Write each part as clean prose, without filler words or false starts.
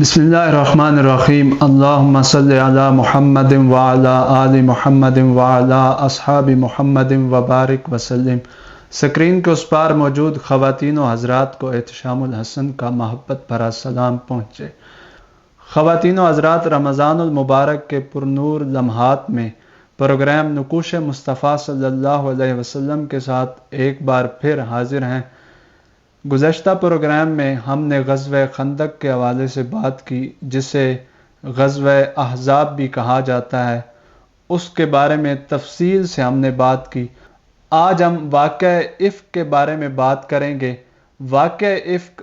بسم اللہ الرحمن الرحیم اللہم صلی علی محمد وعلی آل محمد وعلی اصحاب محمد وبارک وسلم۔ سکرین کے اس پار موجود خواتین و حضرات کو احتشام الحسن کا محبت بھرا سلام پہنچے۔ خواتین و حضرات، رمضان المبارک کے پرنور لمحات میں پروگرام نقوش مصطفیٰ صلی اللہ علیہ وسلم کے ساتھ ایک بار پھر حاضر ہیں۔ گزشتہ پروگرام میں ہم نے غزوہ خندق کے حوالے سے بات کی، جسے غزوہ احزاب بھی کہا جاتا ہے۔ اس کے بارے میں تفصیل سے ہم نے بات کی۔ آج ہم واقعہ افک کے بارے میں بات کریں گے۔ واقعہ افک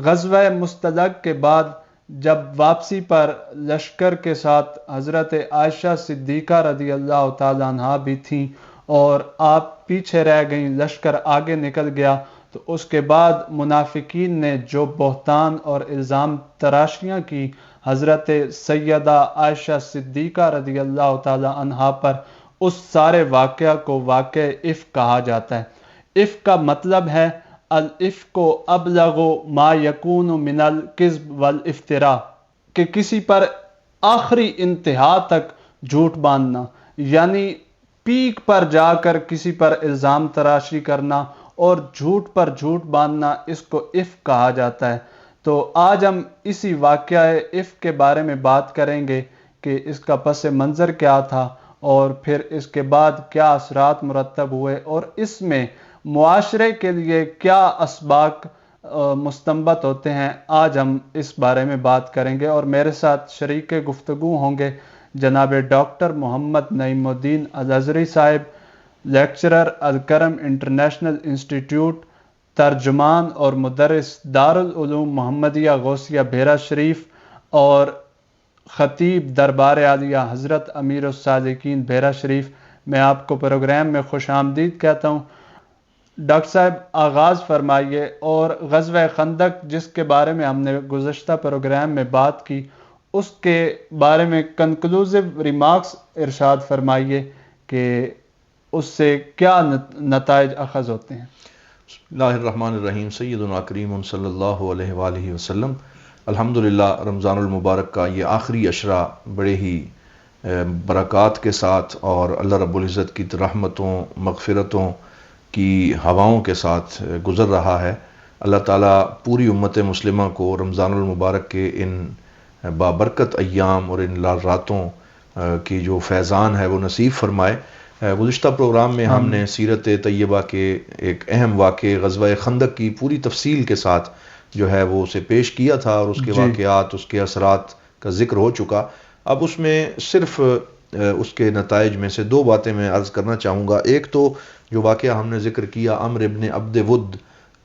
غزوہ مستلق کے بعد جب واپسی پر لشکر کے ساتھ حضرت عائشہ صدیقہ رضی اللہ تعالیٰ عنہا بھی تھیں اور آپ پیچھے رہ گئیں، لشکر آگے نکل گیا، تو اس کے بعد منافقین نے جو بہتان اور الزام تراشیاں کی حضرت سیدہ عائشہ صدیقہ رضی اللہ تعالیٰ عنہا پر، اس سارے واقعہ کو واقعہ افک کہا جاتا ہے۔ افک کا مطلب ہے الافک ابلغ ما یکون من الکذب والافتراء، کہ کسی پر آخری انتہا تک جھوٹ باندھنا، یعنی پیک پر جا کر کسی پر الزام تراشی کرنا اور جھوٹ پر جھوٹ باندھنا، اس کو افک کہا جاتا ہے۔ تو آج ہم اسی واقعہ افک کے بارے میں بات کریں گے کہ اس کا پس منظر کیا تھا اور پھر اس کے بعد کیا اثرات مرتب ہوئے اور اس میں معاشرے کے لیے کیا اسباق مستنبط ہوتے ہیں۔ آج ہم اس بارے میں بات کریں گے اور میرے ساتھ شریک گفتگو ہوں گے جناب ڈاکٹر محمد نعیم الدین الازہری صاحب، لیکچرر الکرم انٹرنیشنل انسٹیٹیوٹ، ترجمان اور مدرس دارالعلوم محمدیہ غوثیہ بحیرہ شریف، اور خطیب دربار عالیہ حضرت امیر السالکین بحیرہ شریف۔ میں آپ کو پروگرام میں خوش آمدید کہتا ہوں۔ ڈاکٹر صاحب آغاز فرمائیے اور غزوہ خندق جس کے بارے میں ہم نے گزشتہ پروگرام میں بات کی، اس کے بارے میں کنکلوزیو ریمارکس ارشاد فرمائیے کہ اس سے کیا نتائج اخذ ہوتے ہیں۔ بسم اللہ الرحمن الرحیم۔ سیدنا کریم صلی اللہ علیہ وآلہ وسلم۔ الحمدللہ رمضان المبارک کا یہ آخری عشرہ بڑے ہی برکات کے ساتھ اور اللہ رب العزت کی رحمتوں مغفرتوں کی ہواؤں کے ساتھ گزر رہا ہے۔ اللہ تعالیٰ پوری امت مسلمہ کو رمضان المبارک کے ان بابرکت ایام اور ان راتوں کی جو فیضان ہے وہ نصیب فرمائے۔ گزشتہ پروگرام میں ہم نے سیرت طیبہ کے ایک اہم واقعے غزوہ خندق کی پوری تفصیل کے ساتھ جو ہے وہ اسے پیش کیا تھا اور اس کے واقعات، اس کے اثرات کا ذکر ہو چکا۔ اب اس میں صرف اس کے نتائج میں سے دو باتیں میں عرض کرنا چاہوں گا۔ ایک تو جو واقعہ ہم نے ذکر کیا عمرو ابن عبد ود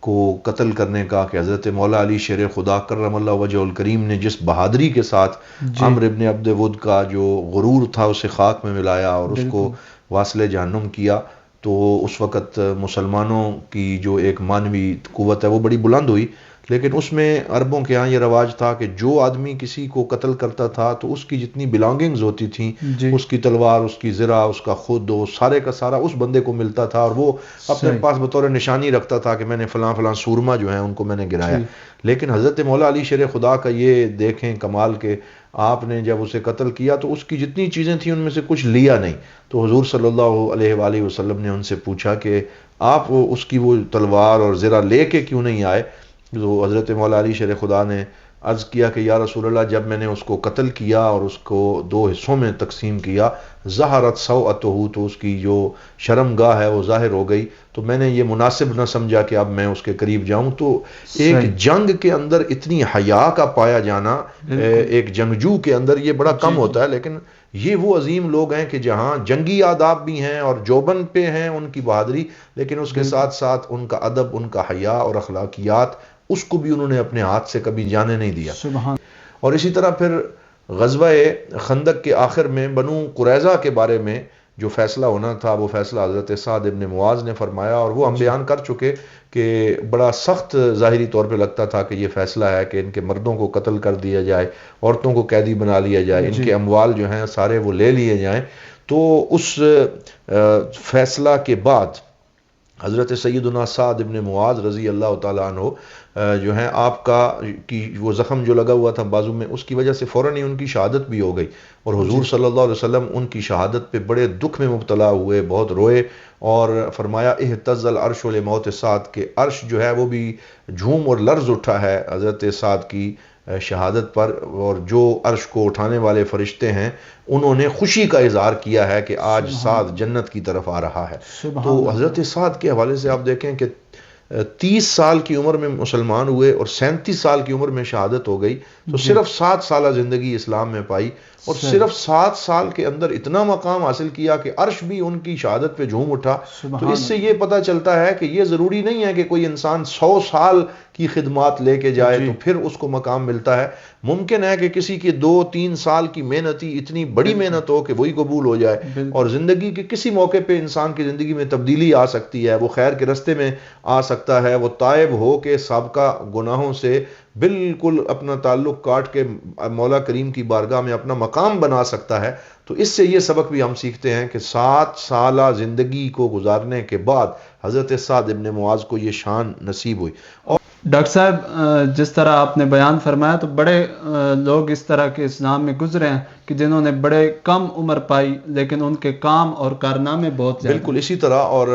کو قتل کرنے کا، کہ حضرت مولا علی شیر خدا کرم اللہ وجہ الکریم نے جس بہادری کے ساتھ عمرو ابن عبد ود کا جو غرور تھا اسے خاک میں ملایا اور اس کو واصل جہنم کیا، تو اس وقت مسلمانوں کی جو ایک معنوی قوت ہے وہ بڑی بلند ہوئی۔ لیکن اس میں عربوں کے ہاں یہ رواج تھا کہ جو آدمی کسی کو قتل کرتا تھا تو اس کی جتنی بلانگنگز ہوتی تھیں، اس کی تلوار، اس کی زرہ، اس کا خود، وہ سارے کا سارا اس بندے کو ملتا تھا اور وہ اپنے پاس بطور نشانی رکھتا تھا کہ میں نے فلاں فلاں سورما جو ہیں ان کو میں نے گرایا۔ لیکن حضرت مولا علی شیر خدا کا یہ دیکھیں کمال کہ آپ نے جب اسے قتل کیا تو اس کی جتنی چیزیں تھیں ان میں سے کچھ لیا نہیں۔ تو حضور صلی اللہ علیہ وآلہ وسلم نے ان سے پوچھا کہ آپ اس کی وہ تلوار اور زرہ لے کے کیوں نہیں آئے؟ تو حضرت مولا علی شیر خدا نے عرض کیا کہ یا رسول اللہ، جب میں نے اس کو قتل کیا اور اس کو دو حصوں میں تقسیم کیا، ظہرت سوءتہ، تو اس کی جو شرم گاہ ہے وہ ظاہر ہو گئی، تو میں نے یہ مناسب نہ سمجھا کہ اب میں اس کے قریب جاؤں۔ تو ایک جنگ کے اندر اتنی حیا کا پایا جانا ایک جنگجو کے اندر یہ بڑا کم ہوتا ہے، لیکن یہ وہ عظیم لوگ ہیں کہ جہاں جنگی آداب بھی ہیں اور جوبن پہ ہیں ان کی بہادری، لیکن اس کے ساتھ ساتھ ان کا ادب، ان کا حیا اور اخلاقیات، اس کو بھی انہوں نے اپنے ہاتھ سے کبھی جانے نہیں دیا۔ اور اسی طرح پھر غزوہ خندق کے آخر میں بنو قریظہ کے بارے میں جو فیصلہ ہونا تھا وہ فیصلہ حضرت سعد ابن معاذ نے فرمایا، اور وہ ہم بیان کر چکے کہ بڑا سخت ظاہری طور پہ لگتا تھا کہ یہ فیصلہ ہے کہ ان کے مردوں کو قتل کر دیا جائے، عورتوں کو قیدی بنا لیا جائے، ان کے اموال جو ہیں سارے وہ لے لیے جائیں۔ تو اس فیصلہ کے بعد حضرت سیدنا سعد ابن معاذ رضی اللہ تعالیٰ عنہ جو ہے آپ کا کی وہ زخم جو لگا ہوا تھا بازو میں، اس کی وجہ سے فوراً ہی ان کی شہادت بھی ہو گئی، اور حضور صلی اللہ علیہ وسلم ان کی شہادت پہ بڑے دکھ میں مبتلا ہوئے، بہت روئے، اور فرمایا اہتز العرش لموت سعد، کہ عرش جو ہے وہ بھی جھوم اور لرز اٹھا ہے حضرت سعد کی شہادت پر، اور جو عرش کو اٹھانے والے فرشتے ہیں انہوں نے خوشی کا اظہار کیا ہے کہ آج سعد جنت کی طرف آ رہا ہے۔ تو حضرت سعد کے حوالے سے آپ دیکھیں کہ 30 سال کی عمر میں مسلمان ہوئے اور 37 سال کی عمر میں شہادت ہو گئی، تو صرف 7 سالہ زندگی اسلام میں پائی، اور صرف 7 سال کے اندر اتنا مقام حاصل کیا کہ عرش بھی ان کی شہادت پہ جھوم اٹھا۔ تو اس سے یہ پتہ چلتا ہے کہ یہ ضروری نہیں ہے کہ کوئی انسان 100 سال کی خدمات لے کے جائے تو پھر اس کو مقام ملتا ہے، ممکن ہے کہ کسی کی 2-3 سال کی محنت ہی اتنی بڑی محنت ہو کہ وہی قبول ہو جائے، اور زندگی کے کسی موقع پہ انسان کی زندگی میں تبدیلی آ سکتی ہے، وہ خیر کے رستے میں آ سکتا ہے، وہ تائب ہو کے سابقہ گناہوں سے بالکل اپنا تعلق کاٹ کے مولا کریم کی بارگاہ میں اپنا مقام بنا سکتا ہے۔ تو اس سے یہ سبق بھی ہم سیکھتے ہیں کہ 7 سالہ زندگی کو گزارنے کے بعد حضرت سعد ابن معاذ کو یہ شان نصیب ہوئی۔ اور ڈاکٹر صاحب جس طرح آپ نے بیان فرمایا تو بڑے لوگ اس طرح کے اسلام میں گزرے ہیں کہ جنہوں نے بڑے کم عمر پائی لیکن ان کے کام اور کارنامے بہت زیادہ۔ بالکل اسی طرح، اور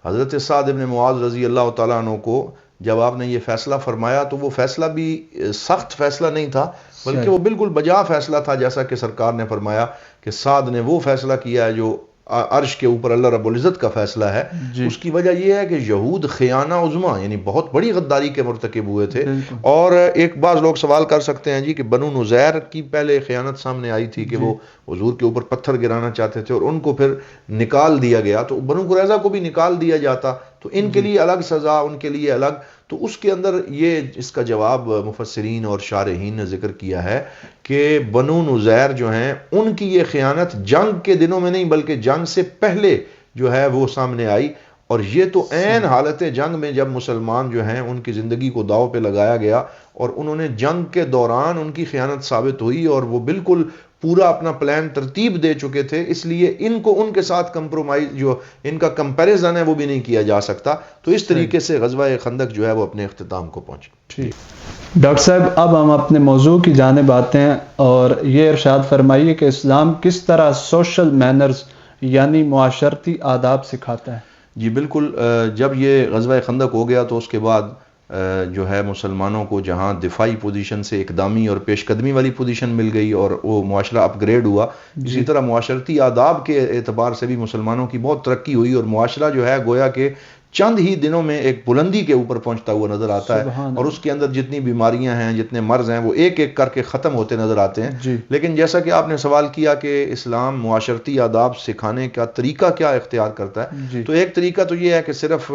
حضرت سعد ابن معاذ رضی اللہ تعالیٰ عنہ کو جب آپ نے یہ فیصلہ فرمایا تو وہ فیصلہ بھی سخت فیصلہ نہیں تھا، بلکہ وہ بالکل بجا فیصلہ تھا، جیسا کہ سرکار نے فرمایا کہ سعد نے وہ فیصلہ کیا ہے جو عرش کے اوپر اللہ رب العزت کا فیصلہ ہے۔ اس کی وجہ یہ ہے کہ یہود خیانہ عظما، یعنی بہت بڑی غداری کے مرتکب ہوئے تھے، اور ایک بعض لوگ سوال کر سکتے ہیں جی کہ بنو نذیر کی پہلے خیانت سامنے آئی تھی کہ وہ حضور کے اوپر پتھر گرانا چاہتے تھے اور ان کو پھر نکال دیا گیا، تو بنو قریظہ کو بھی نکال دیا جاتا تو ان کے لیے الگ سزا، ان کے لیے الگ۔ تو اس کے اندر یہ اس کا جواب مفسرین اور شارحین نے ذکر کیا ہے کہ بنو نذیر جو ہیں ان کی یہ خیانت جنگ کے دنوں میں نہیں بلکہ جنگ سے پہلے جو ہے وہ سامنے آئی، اور یہ تو عین حالت جنگ میں جب مسلمان جو ہیں ان کی زندگی کو داؤ پہ لگایا گیا اور انہوں نے جنگ کے دوران ان کی خیانت ثابت ہوئی، اور وہ بالکل پورا اپنا پلان ترتیب دے چکے تھے، اس لیے ان کو ان کے ساتھ کمپرومائز جو ان کا کمپیریزن ہے وہ بھی نہیں کیا جا سکتا۔ تو اس طریقے سے غزوہ خندق جو ہے وہ اپنے اختتام کو پہنچی۔ ڈاکٹر صاحب اب ہم اپنے موضوع کی جانب آتے ہیں، اور یہ ارشاد فرمائیے کہ اسلام کس طرح سوشل مینرز یعنی معاشرتی آداب سکھاتا ہے؟ جی بالکل، جب یہ غزوہ خندق ہو گیا تو اس کے بعد جو ہے مسلمانوں کو جہاں دفاعی پوزیشن سے اقدامی اور پیش قدمی والی پوزیشن مل گئی اور وہ معاشرہ اپ گریڈ ہوا، اسی طرح معاشرتی آداب کے اعتبار سے بھی مسلمانوں کی بہت ترقی ہوئی، اور معاشرہ جو ہے گویا کہ چند ہی دنوں میں ایک بلندی کے اوپر پہنچتا ہوا نظر آتا ہے، اور اس کے اندر جتنی بیماریاں ہیں، جتنے مرض ہیں، وہ ایک ایک کر کے ختم ہوتے نظر آتے ہیں۔ لیکن جیسا کہ آپ نے سوال کیا کہ اسلام معاشرتی آداب سکھانے کا طریقہ کیا اختیار کرتا ہے، تو ایک طریقہ تو یہ ہے کہ صرف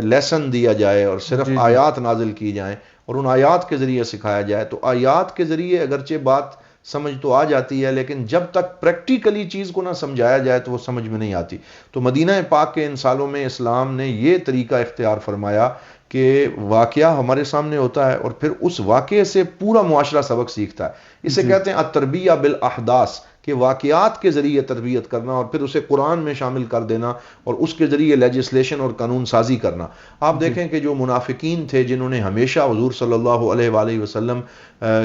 لیسن دیا جائے اور صرف آیات نازل کی جائیں اور ان آیات کے ذریعے سکھایا جائے۔ تو آیات کے ذریعے اگرچہ بات سمجھ تو آ جاتی ہے، لیکن جب تک پریکٹیکلی چیز کو نہ سمجھایا جائے تو وہ سمجھ میں نہیں آتی۔ تو مدینہ پاک کے ان سالوں میں اسلام نے یہ طریقہ اختیار فرمایا کہ واقعہ ہمارے سامنے ہوتا ہے اور پھر اس واقعے سے پورا معاشرہ سبق سیکھتا ہے۔ اسے کہتے ہیں التربیہ بالاحداث، کہ واقعات کے ذریعے تربیت کرنا اور پھر اسے قرآن میں شامل کر دینا اور اس کے ذریعے لیجسلیشن اور قانون سازی کرنا۔ آپ دیکھیں کہ جو منافقین تھے جنہوں نے ہمیشہ حضور صلی اللہ علیہ وآلہ وسلم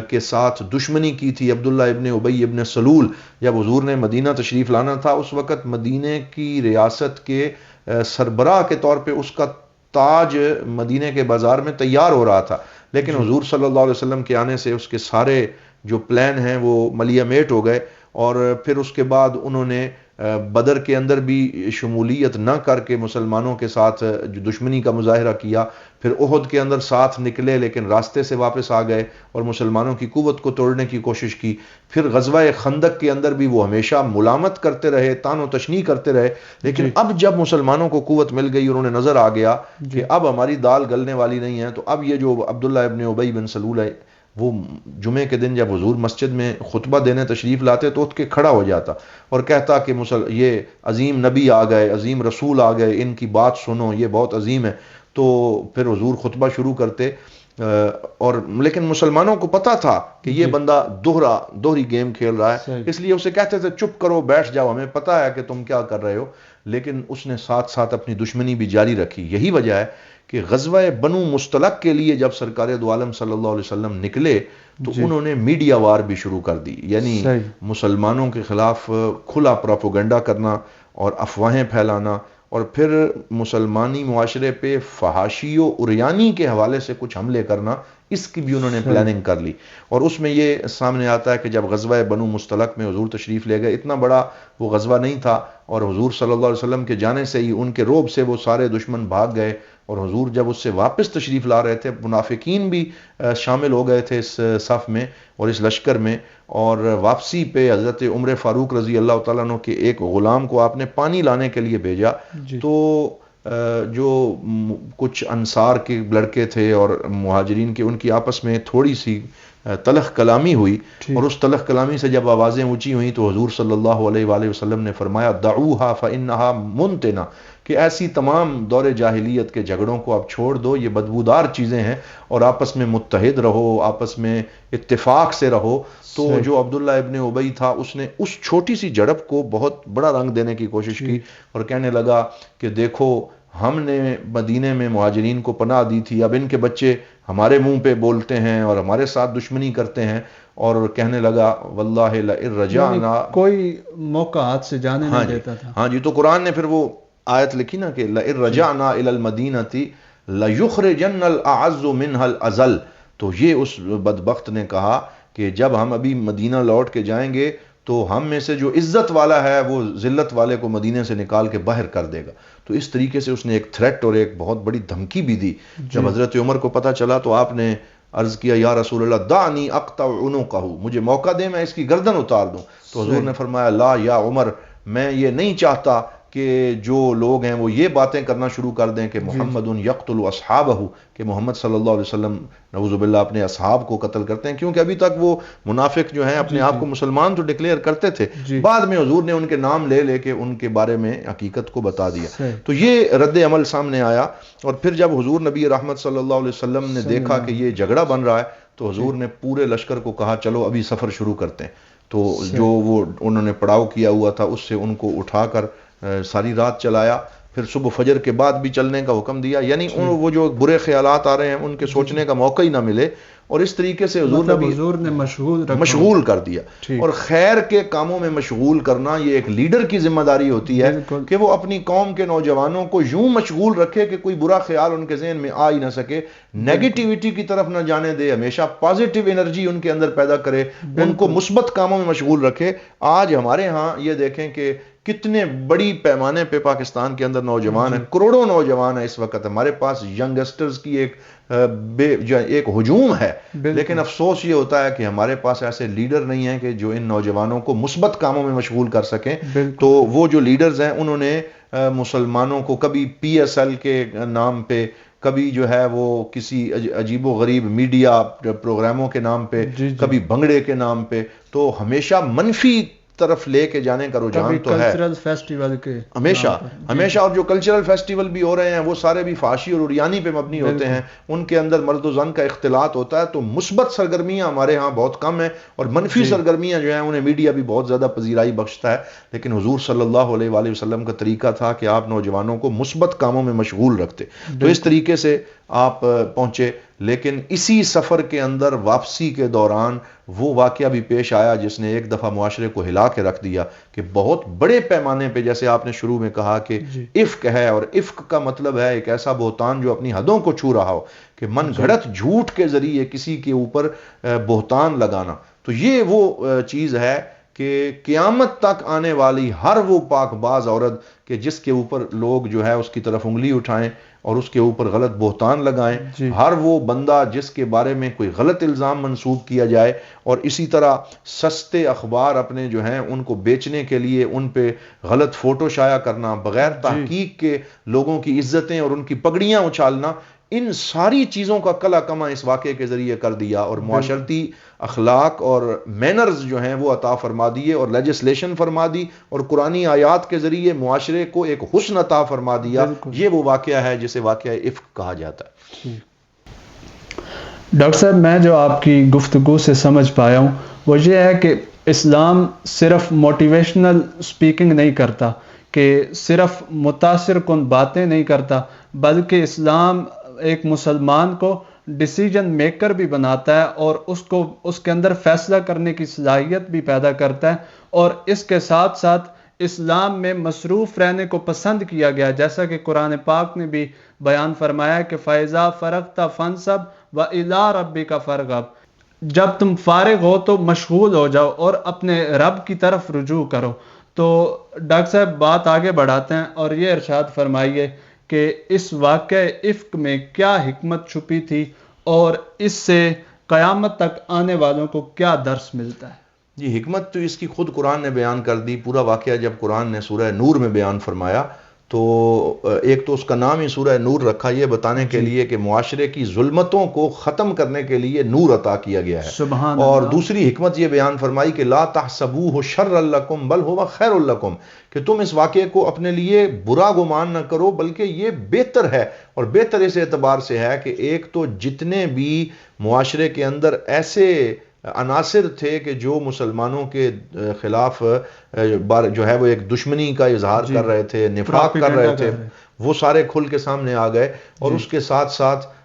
کے ساتھ دشمنی کی تھی، عبداللہ ابن ابی ابن سلول، جب حضور نے مدینہ تشریف لانا تھا اس وقت مدینہ کی ریاست کے سربراہ کے طور پہ اس کا تاج مدینہ کے بازار میں تیار ہو رہا تھا، لیکن حضور صلی اللہ علیہ وسلم کے آنے سے اس کے سارے جو پلان ہیں وہ ملیہ میٹ ہو گئے، اور پھر اس کے بعد انہوں نے بدر کے اندر بھی شمولیت نہ کر کے مسلمانوں کے ساتھ جو دشمنی کا مظاہرہ کیا، پھر احد کے اندر ساتھ نکلے لیکن راستے سے واپس آ گئے اور مسلمانوں کی قوت کو توڑنے کی کوشش کی، پھر غزوہ خندق کے اندر بھی وہ ہمیشہ ملامت کرتے رہے، تان و تشنیع کرتے رہے، لیکن اب جب مسلمانوں کو قوت مل گئی اور انہیں نظر آ گیا کہ اب ہماری دال گلنے والی نہیں ہے، تو اب یہ جو عبداللہ ابن ابی بن سلول ہے وہ جمعے کے دن جب حضور مسجد میں خطبہ دینے تشریف لاتے تو اٹھ کے کھڑا ہو جاتا اور کہتا کہ یہ عظیم نبی آ گئے، عظیم رسول آ گئے، ان کی بات سنو، یہ بہت عظیم ہے۔ تو پھر حضور خطبہ شروع کرتے اور لیکن مسلمانوں کو پتا تھا کہ یہ بندہ دوہری گیم کھیل رہا ہے، اس لیے اسے کہتے تھے چپ کرو، بیٹھ جاؤ، ہمیں پتا ہے کہ تم کیا کر رہے ہو، لیکن اس نے ساتھ ساتھ اپنی دشمنی بھی جاری رکھی۔ یہی وجہ ہے کہ غزوہ بنو مستلق کے لیے جب سرکار دو عالم صلی اللہ علیہ وسلم نکلے تو انہوں نے میڈیا وار بھی شروع کر دی، یعنی مسلمانوں کے خلاف کھلا پروپیگنڈا کرنا اور افواہیں پھیلانا، اور پھر مسلمانی معاشرے پہ فحاشی و عریانی کے حوالے سے کچھ حملے کرنا، اس کی بھی انہوں نے پلاننگ کر لی۔ اور اس میں یہ سامنے آتا ہے کہ جب غزوہ بنو مستلق میں حضور تشریف لے گئے، اتنا بڑا وہ غزوہ نہیں تھا، اور حضور صلی اللہ علیہ وسلم کے جانے سے ہی ان کے رعب سے وہ سارے دشمن بھاگ گئے، اور حضور جب اس سے واپس تشریف لا رہے تھے، منافقین بھی شامل ہو گئے تھے اس صف میں اور اس لشکر میں، اور واپسی پہ حضرت عمر فاروق رضی اللہ تعالیٰ عنہ کے ایک غلام کو آپ نے پانی لانے کے لیے بھیجا، تو جو کچھ انصار کے لڑکے تھے اور مہاجرین کے، ان کی آپس میں تھوڑی سی تلخ کلامی ہوئی، اور اس تلخ کلامی سے جب آوازیں اونچی ہوئیں تو حضور صلی اللہ علیہ وآلہ وسلم نے فرمایا دعوها فإنها منتنہ، کہ ایسی تمام دور جاہلیت کے جھگڑوں کو آپ چھوڑ دو، یہ بدبودار چیزیں ہیں، اور آپس میں متحد رہو، آپس میں اتفاق سے رہو۔ تو جو عبداللہ ابن ابی تھا، اس نے اس چھوٹی سی جھڑپ کو بہت بڑا رنگ دینے کی کوشش کی، اور کہنے لگا کہ دیکھو ہم نے مدینے میں مہاجرین کو پناہ دی تھی، اب ان کے بچے ہمارے منہ پہ بولتے ہیں اور ہمارے ساتھ دشمنی کرتے ہیں، اور کہنے لگا واللہ لئن رجعنا، کوئی موقع ہاتھ سے جانے نہیں دیتا تھا۔ ہاں جی، تو قرآن نے پھر وہ آیت لکھی نا کہ لئن رجعنا الی المدینۃ لیخرجن الاعز منها الاذل، تو یہ اس بدبخت نے کہا کہ جب ہم ابھی مدینہ لوٹ کے جائیں گے تو ہم میں سے جو عزت والا ہے وہ ذلت والے کو مدینے سے نکال کے باہر کر دے گا۔ تو اس طریقے سے اس نے ایک تھریٹ اور ایک بہت بڑی دھمکی بھی دی۔ جب حضرت عمر کو پتہ چلا تو آپ نے عرض کیا یا رسول اللہ دعنی اقطع عنقہ، مجھے موقع دے میں اس کی گردن اتار دوں۔ تو حضور نے فرمایا لا یا عمر، میں یہ نہیں چاہتا کہ جو لوگ ہیں وہ یہ باتیں کرنا شروع کر دیں کہ محمد یقتل اصحابہ، کہ محمد صلی اللہ علیہ وسلم نعوذ باللہ اپنے اصحاب کو قتل کرتے ہیں، کیونکہ ابھی تک وہ منافق جو ہیں اپنے آپ کو مسلمان تو ڈکلیئر کرتے تھے، بعد میں حضور نے ان کے نام لے لے کے ان کے بارے میں حقیقت کو بتا دیا۔ تو یہ رد عمل سامنے آیا، اور پھر جب حضور نبی رحمت صلی اللہ علیہ وسلم نے دیکھا کہ یہ جھگڑا بن رہا ہے تو حضور نے پورے لشکر کو کہا چلو ابھی سفر شروع کرتے ہیں۔ تو جو وہ انہوں نے پڑاؤ کیا ہوا تھا اس سے ان کو اٹھا کر ساری رات چلایا، پھر صبح فجر کے بعد بھی چلنے کا حکم دیا، یعنی وہ جو برے خیالات آ رہے ہیں ان کے سوچنے کا موقع ہی نہ ملے، اور اس طریقے سے حضور نے مشغول کر دیا۔ اور خیر کے کاموں میں مشغول کرنا یہ ایک لیڈر کی ذمہ داری ہوتی ہے کہ وہ اپنی قوم کے نوجوانوں کو یوں مشغول رکھے کہ کوئی برا خیال ان کے ذہن میں آ ہی نہ سکے، نیگیٹیوٹی کی طرف نہ جانے دے، ہمیشہ پازیٹیو انرجی ان کے اندر پیدا کرے، ان کو مثبت کاموں میں مشغول رکھے۔ آج ہمارے ہاں یہ دیکھیں کہ کتنے بڑی پیمانے پہ پاکستان کے اندر نوجوان ہیں، کروڑوں نوجوان ہیں اس وقت، ہمارے پاس ینگسٹرز کی ایک ہجوم ہے، لیکن افسوس یہ ہوتا ہے کہ ہمارے پاس ایسے لیڈر نہیں ہیں کہ جو ان نوجوانوں کو مثبت کاموں میں مشغول کر سکیں۔ تو وہ جو لیڈرز ہیں انہوں نے مسلمانوں کو کبھی پی ایس ایل کے نام پہ، کبھی جو ہے وہ کسی عجیب و غریب میڈیا پروگراموں کے نام پہ، کبھی بھنگڑے کے نام پہ، تو ہمیشہ منفی طرف لے کے جانے کا رجحان تو ہے کلچرل فیسٹیول کے ہمیشہ، اور جو کلچرل فیسٹیول بھی ہو رہے ہیں وہ سارے بھی فحاشی اور عریانی پہ مبنی ہوتے ہیں، ان کے اندر مرد و زن کا اختلاط ہوتا ہے۔ تو مثبت سرگرمیاں ہمارے ہاں بہت کم ہیں، اور منفی سرگرمیاں جو ہیں انہیں میڈیا بھی بہت زیادہ پذیرائی بخشتا ہے، لیکن حضور صلی اللہ علیہ وآلہ وسلم کا طریقہ تھا کہ آپ نوجوانوں کو مثبت کاموں میں مشغول رکھتے۔ تو اس طریقے سے آپ پہنچے، لیکن اسی سفر کے اندر واپسی کے دوران وہ واقعہ بھی پیش آیا جس نے ایک دفعہ معاشرے کو ہلا کے رکھ دیا، کہ بہت بڑے پیمانے پہ، جیسے آپ نے شروع میں کہا کہ افک ہے، اور افک کا مطلب ہے ایک ایسا بہتان جو اپنی حدوں کو چھو رہا ہو، کہ من گھڑت جھوٹ کے ذریعے کسی کے اوپر بہتان لگانا۔ تو یہ وہ چیز ہے کہ قیامت تک آنے والی ہر وہ پاک باز عورت کہ جس کے اوپر لوگ جو ہے اس کی طرف انگلی اٹھائیں اور اس کے اوپر غلط بہتان لگائیں، ہر وہ بندہ جس کے بارے میں کوئی غلط الزام منسوب کیا جائے، اور اسی طرح سستے اخبار اپنے جو ہیں ان کو بیچنے کے لیے ان پہ غلط فوٹو شائع کرنا، بغیر تحقیق کے لوگوں کی عزتیں اور ان کی پگڑیاں اچھالنا، ان ساری چیزوں کا کلا کما اس واقعے کے ذریعے کر دیا، اور معاشرتی اخلاق اور مینرز جو ہیں وہ عطا فرما دیے، اور لیجسلیشن فرما دی، اور قرآنی آیات کے ذریعے معاشرے کو ایک حسن عطا فرما دیا۔ یہ وہ واقعہ ہے جسے واقعہ افک کہا جاتا ہے۔ ڈاکٹر صاحب میں جو آپ کی گفتگو سے سمجھ پایا ہوں وہ یہ ہے کہ اسلام صرف موٹیویشنل سپیکنگ نہیں کرتا، کہ صرف متاثر کن باتیں نہیں کرتا، بلکہ اسلام ایک مسلمان کو ڈیسیجن میکر بھی بناتا ہے اور اس کے اندر فیصلہ کرنے کی صلاحیت بھی پیدا کرتا ہے، اور اس کے ساتھ ساتھ اسلام میں مصروف رہنے کو پسند کیا گیا، جیسا کہ قرآن پاک نے بھی بیان فرمایا کہ فَإِذَا فَرَغْتَ فَانْصَبْ وَإِلَىٰ رَبِّكَ فَارْغَب، جب تم فارغ ہو تو مشغول ہو جاؤ اور اپنے رب کی طرف رجوع کرو۔ تو ڈاکٹر صاحب بات آگے بڑھاتے ہیں اور یہ ارشاد فرمائیے کہ اس واقعہ افک میں کیا حکمت چھپی تھی اور اس سے قیامت تک آنے والوں کو کیا درس ملتا ہے؟ جی، حکمت تو اس کی خود قرآن نے بیان کر دی۔ پورا واقعہ جب قرآن نے سورہ نور میں بیان فرمایا تو ایک تو اس کا نام ہی سورہ نور رکھا یہ بتانے کے لیے کہ معاشرے کی ظلمتوں کو ختم کرنے کے لیے نور عطا کیا گیا ہے، سبحان اور اللہ۔ دوسری حکمت یہ بیان فرمائی کہ لا تحسبوہ شرا لکم بل ہوا خیر لکم، کہ تم اس واقعے کو اپنے لیے برا گمان نہ کرو بلکہ یہ بہتر ہے، اور بہتر اس اعتبار سے ہے کہ ایک تو جتنے بھی معاشرے کے اندر ایسے عناصر تھے کہ جو مسلمانوں کے خلاف جو ہے وہ ایک دشمنی کا اظہار کر رہے تھے، نفاق کر رہے تھے، وہ سارے کھل کے سامنے آ گئے، اور اس کے ساتھ ساتھ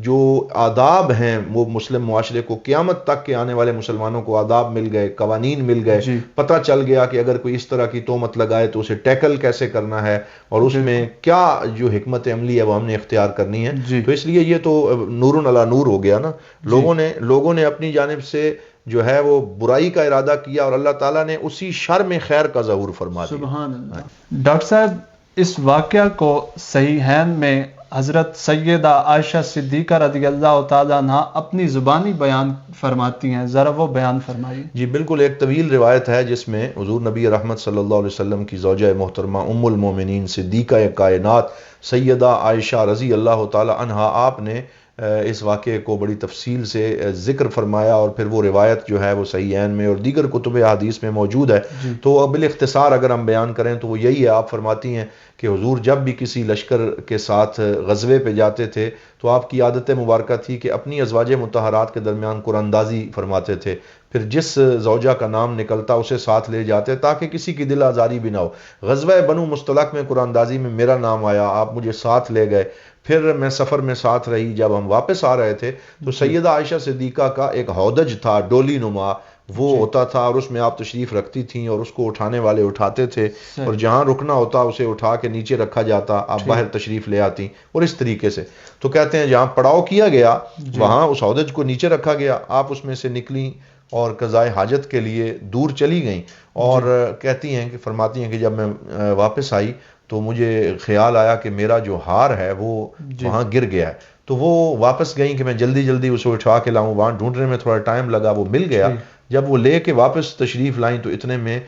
جو آداب ہیں وہ مسلم معاشرے کو قیامت تک کے آنے والے مسلمانوں کو آداب مل گئے، قوانین مل گئے، پتہ چل گیا کہ اگر کوئی اس طرح کی تہمت لگائے تو اسے ٹیکل کیسے کرنا ہے، اور اس میں کیا جو حکمت عملی ہے وہ ہم نے اختیار کرنی ہے۔ تو اس لیے یہ تو نور علی نور ہو گیا نا۔ لوگوں نے اپنی جانب سے جو ہے وہ برائی کا ارادہ کیا اور اللہ تعالیٰ نے اسی شر میں خیر کا ظہور فرما دیا۔ سبحان اللہ۔ ڈاکٹر صاحب اس واقعہ کو صحیحین میں حضرت سیدہ عائشہ صدیقہ رضی اللہ تعالیٰ عنہ اپنی زبانی بیان فرماتی ہیں، ذرا وہ بیان فرمائیے۔ جی بالکل، ایک طویل روایت ہے جس میں حضور نبی رحمت صلی اللہ علیہ وسلم کی زوجہ محترمہ ام المومنین صدیقہ کائنات سیدہ عائشہ رضی اللہ تعالیٰ عنہا، آپ نے اس واقعے کو بڑی تفصیل سے ذکر فرمایا، اور پھر وہ روایت جو ہے وہ صحیحین میں اور دیگر کتب احادیث میں موجود ہے۔ تو بالاختصار اگر ہم بیان کریں تو وہ یہی ہے، آپ فرماتی ہیں کہ حضور جب بھی کسی لشکر کے ساتھ غزوے پہ جاتے تھے تو آپ کی عادت مبارکہ تھی کہ اپنی ازواج مطہرات کے درمیان قرآن اندازی فرماتے تھے، پھر جس زوجہ کا نام نکلتا اسے ساتھ لے جاتے تاکہ کسی کی دل آزاری بھی نہ ہو۔ غزوہ بنو مستلق میں قرآن اندازی میں میرا نام آیا، آپ مجھے ساتھ لے گئے، پھر میں سفر میں ساتھ رہی، جب ہم واپس آ رہے تھے تو سیدہ عائشہ صدیقہ کا ایک ہودج تھا، ڈولی نما وہ ہوتا تھا، اور اس میں آپ تشریف رکھتی تھیں اور اس کو اٹھانے والے اٹھاتے تھے، اور جہاں رکنا ہوتا اسے اٹھا کے نیچے رکھا جاتا، آپ باہر تشریف لے آتی، اور اس طریقے سے۔ تو کہتے ہیں جہاں پڑاؤ کیا گیا وہاں اس ہودج کو نیچے رکھا گیا، آپ اس میں سے نکلیں اور قضائے حاجت کے لیے دور چلی گئیں، اور کہتی ہیں کہ فرماتی ہیں کہ جب میں واپس آئی تو مجھے خیال آیا کہ میرا جو ہار ہے وہ وہاں گر گیا ہے، تو وہ واپس گئیں کہ میں جلدی جلدی اسے اٹھا کے لاؤں، وہاں ڈھونڈنے میں تھوڑا ٹائم لگا، وہ مل گیا۔ جب وہ لے کے واپس تشریف لائیں تو اتنے میں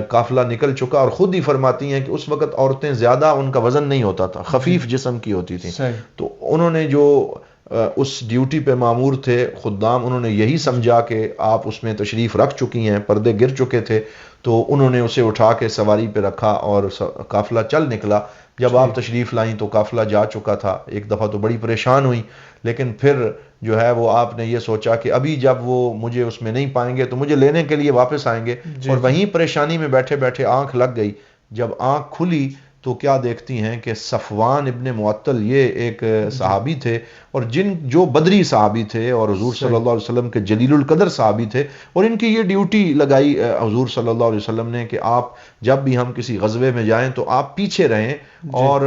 قافلہ نکل چکا، اور خود ہی فرماتی ہیں کہ اس وقت عورتیں زیادہ ان کا وزن نہیں ہوتا تھا، خفیف جسم کی ہوتی تھیں، تو انہوں نے جو اس ڈیوٹی پہ معمور تھے خدام، انہوں نے یہی سمجھا کہ آپ اس میں تشریف رکھ چکی ہیں، پردے گر چکے تھے، تو انہوں نے اسے اٹھا کے سواری پہ رکھا اور قافلہ چل نکلا۔ جب آپ تشریف لائیں تو قافلہ جا چکا تھا۔ ایک دفعہ تو بڑی پریشان ہوئی، لیکن پھر جو ہے وہ آپ نے یہ سوچا کہ ابھی جب وہ مجھے اس میں نہیں پائیں گے تو مجھے لینے کے لیے واپس آئیں گے، اور وہیں پریشانی میں بیٹھے بیٹھے آنکھ لگ گئی۔ جب آنکھ کھلی تو کیا دیکھتی ہیں کہ صفوان ابن معطل، یہ ایک صحابی تھے، اور جو بدری صحابی تھے اور حضور صلی اللہ علیہ وسلم کے جلیل القدر صحابی تھے، اور ان کی یہ ڈیوٹی لگائی حضور صلی اللہ علیہ وسلم نے کہ آپ جب بھی ہم کسی غزوے میں جائیں تو آپ پیچھے رہیں، اور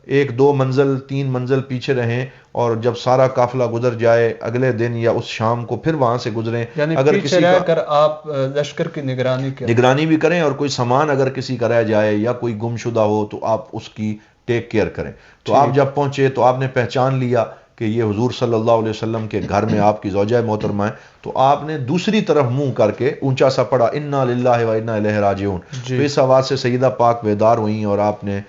1-2 منزل 3 منزل پیچھے رہیں، اور جب سارا قافلہ گزر جائے اگلے دن یا اس شام کو پھر وہاں سے گزریں، یعنی اگر پیچھے کسی رہ کر آپ لشکر کی نگرانی بھی کریں، اور کوئی سامان اگر کسی کا رہ جائے یا کوئی گم شدہ ہو تو آپ اس کی ٹیک کیئر کریں۔ تو آپ جب پہنچے تو آپ نے پہچان لیا کہ یہ حضور صلی اللہ علیہ وسلم کے گھر میں آپ کی زوجہ محترمہ ہے، تو آپ نے دوسری طرف منہ کر کے اونچا سا پڑھا انا للہ و انا الیہ راجعون، تو اس آواز سے سیدہ پاک بیدار ہوئیں اور آپ نے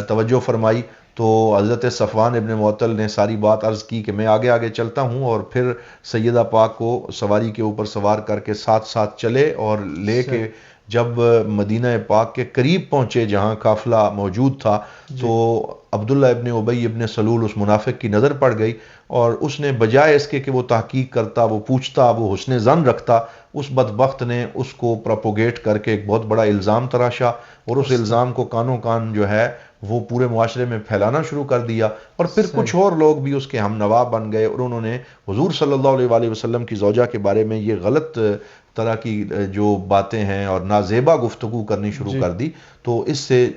توجہ فرمائی۔ تو حضرت صفوان ابن معطل نے ساری بات عرض کی کہ میں آگے آگے چلتا ہوں، اور پھر سیدہ پاک کو سواری کے اوپر سوار کر کے ساتھ ساتھ چلے اور لے کے جب مدینہ پاک کے قریب پہنچے جہاں قافلہ موجود تھا تو عبداللہ ابن ابی ابن سلول اس منافق کی نظر پڑ گئی، اور اس نے بجائے اس کے کہ وہ تحقیق کرتا، وہ پوچھتا، وہ حسن ظن رکھتا، اس بدبخت نے اس کو پروپوگیٹ کر کے ایک بہت بڑا الزام تراشا، اور اس الزام کو کانوں کان جو ہے وہ پورے معاشرے میں پھیلانا شروع کر دیا، اور پھر کچھ اور لوگ بھی اس کے ہم نوا بن گئے، اور انہوں نے حضور صلی اللہ علیہ وآلہ وسلم کی زوجہ کے بارے میں یہ غلط طرح کی جو باتیں ہیں اور نازیبا گفتگو کرنی شروع کر دی۔ تو اس سے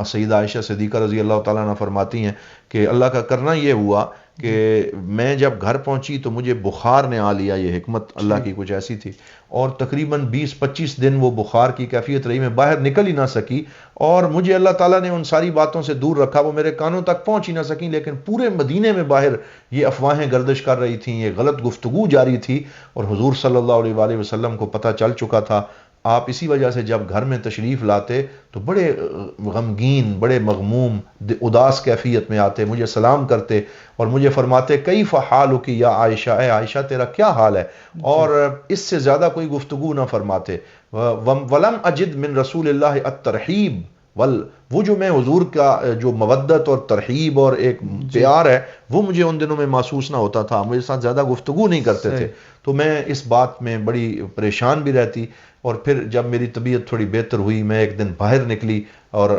سیدہ عائشہ صدیقہ رضی اللہ تعالیٰ عنہ فرماتی ہیں کہ اللہ کا کرنا یہ ہوا کہ میں جب گھر پہنچی تو مجھے بخار نے آ لیا، یہ حکمت اللہ کی کچھ ایسی تھی، اور تقریباً 20-25 دن وہ بخار کی کیفیت رہی، میں باہر نکل ہی نہ سکی، اور مجھے اللہ تعالیٰ نے ان ساری باتوں سے دور رکھا، وہ میرے کانوں تک پہنچ ہی نہ سکیں، لیکن پورے مدینے میں باہر یہ افواہیں گردش کر رہی تھیں، یہ غلط گفتگو جاری تھی، اور حضور صلی اللہ علیہ وآلہ وسلم کو پتہ چل چکا تھا۔ آپ اسی وجہ سے جب گھر میں تشریف لاتے تو بڑے غمگین، بڑے مغموم، اداس کیفیت میں آتے، مجھے سلام کرتے اور مجھے فرماتے کیف حالک یا عائشہ، اے عائشہ تیرا کیا حال ہے، اور اس سے زیادہ کوئی گفتگو نہ فرماتے۔ ولم اجد من رسول اللہ الترحیب، وہ جو میں حضور کا جو مودت اور ترحیب اور ایک پیار ہے وہ مجھے ان دنوں میں محسوس نہ ہوتا تھا، مجھے ساتھ زیادہ گفتگو نہیں کرتے تھے، تو میں اس بات میں بڑی پریشان بھی رہتی۔ اور پھر جب میری طبیعت تھوڑی بہتر ہوئی، میں ایک دن باہر نکلی، اور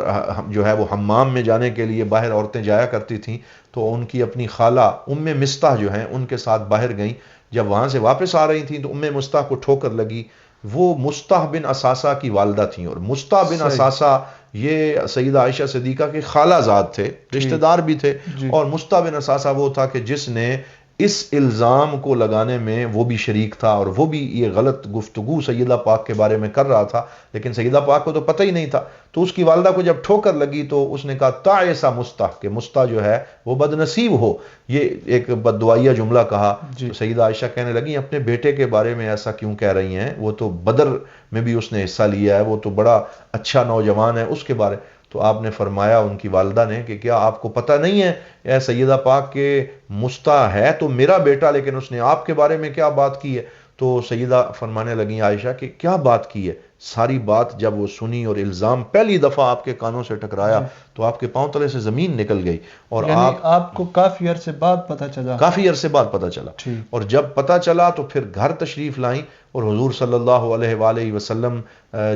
جو ہے وہ حمام میں جانے کے لیے باہر عورتیں جایا کرتی تھیں، تو ان کی اپنی خالہ ام مستح جو ہیں ان کے ساتھ باہر گئیں، جب وہاں سے واپس آ رہی تھیں تو ام مستح کو ٹھوکر لگی، وہ مستح بن اساسہ کی والدہ تھیں، اور مستح بن اساسہ یہ سیدہ عائشہ صدیقہ کے خالہ زاد تھے، رشتہ دار بھی تھے، اور مستح بن اساسہ وہ تھا کہ جس نے اس الزام کو لگانے میں وہ بھی شریک تھا، اور وہ بھی یہ غلط گفتگو سیدہ پاک کے بارے میں کر رہا تھا، لیکن سیدہ پاک کو تو پتہ ہی نہیں تھا۔ تو اس کی والدہ کو جب ٹھوکر لگی تو اس نے کہا تعیسا مستح، کہ مستح جو ہے وہ بد نصیب ہو، یہ ایک بد دعائیہ جملہ کہا۔ تو سیدہ عائشہ کہنے لگی اپنے بیٹے کے بارے میں ایسا کیوں کہہ رہی ہیں، وہ تو بدر میں بھی اس نے حصہ لیا ہے، وہ تو بڑا اچھا نوجوان ہے، اس کے بارے۔ تو آپ نے فرمایا ان کی والدہ نے کہ کیا آپ کو پتہ نہیں ہے اے سیدہ پاک کہ مستح ہے تو میرا بیٹا، لیکن اس نے آپ کے بارے میں کیا بات کی ہے؟ تو سیدہ فرمانے لگیں عائشہ کہ کیا بات کی ہے؟ ساری بات جب وہ سنی اور الزام پہلی دفعہ آپ کے کانوں سے ٹکرایا تو آپ کے پاؤں تلے سے زمین نکل گئی، اور یعنی آپ کو کافی عرصے بعد پتہ چلا؟ کافی عرصے بعد پتہ چلا، اور جب پتہ چلا تو پھر گھر تشریف لائیں، اور حضور صلی اللہ علیہ وآلہ وسلم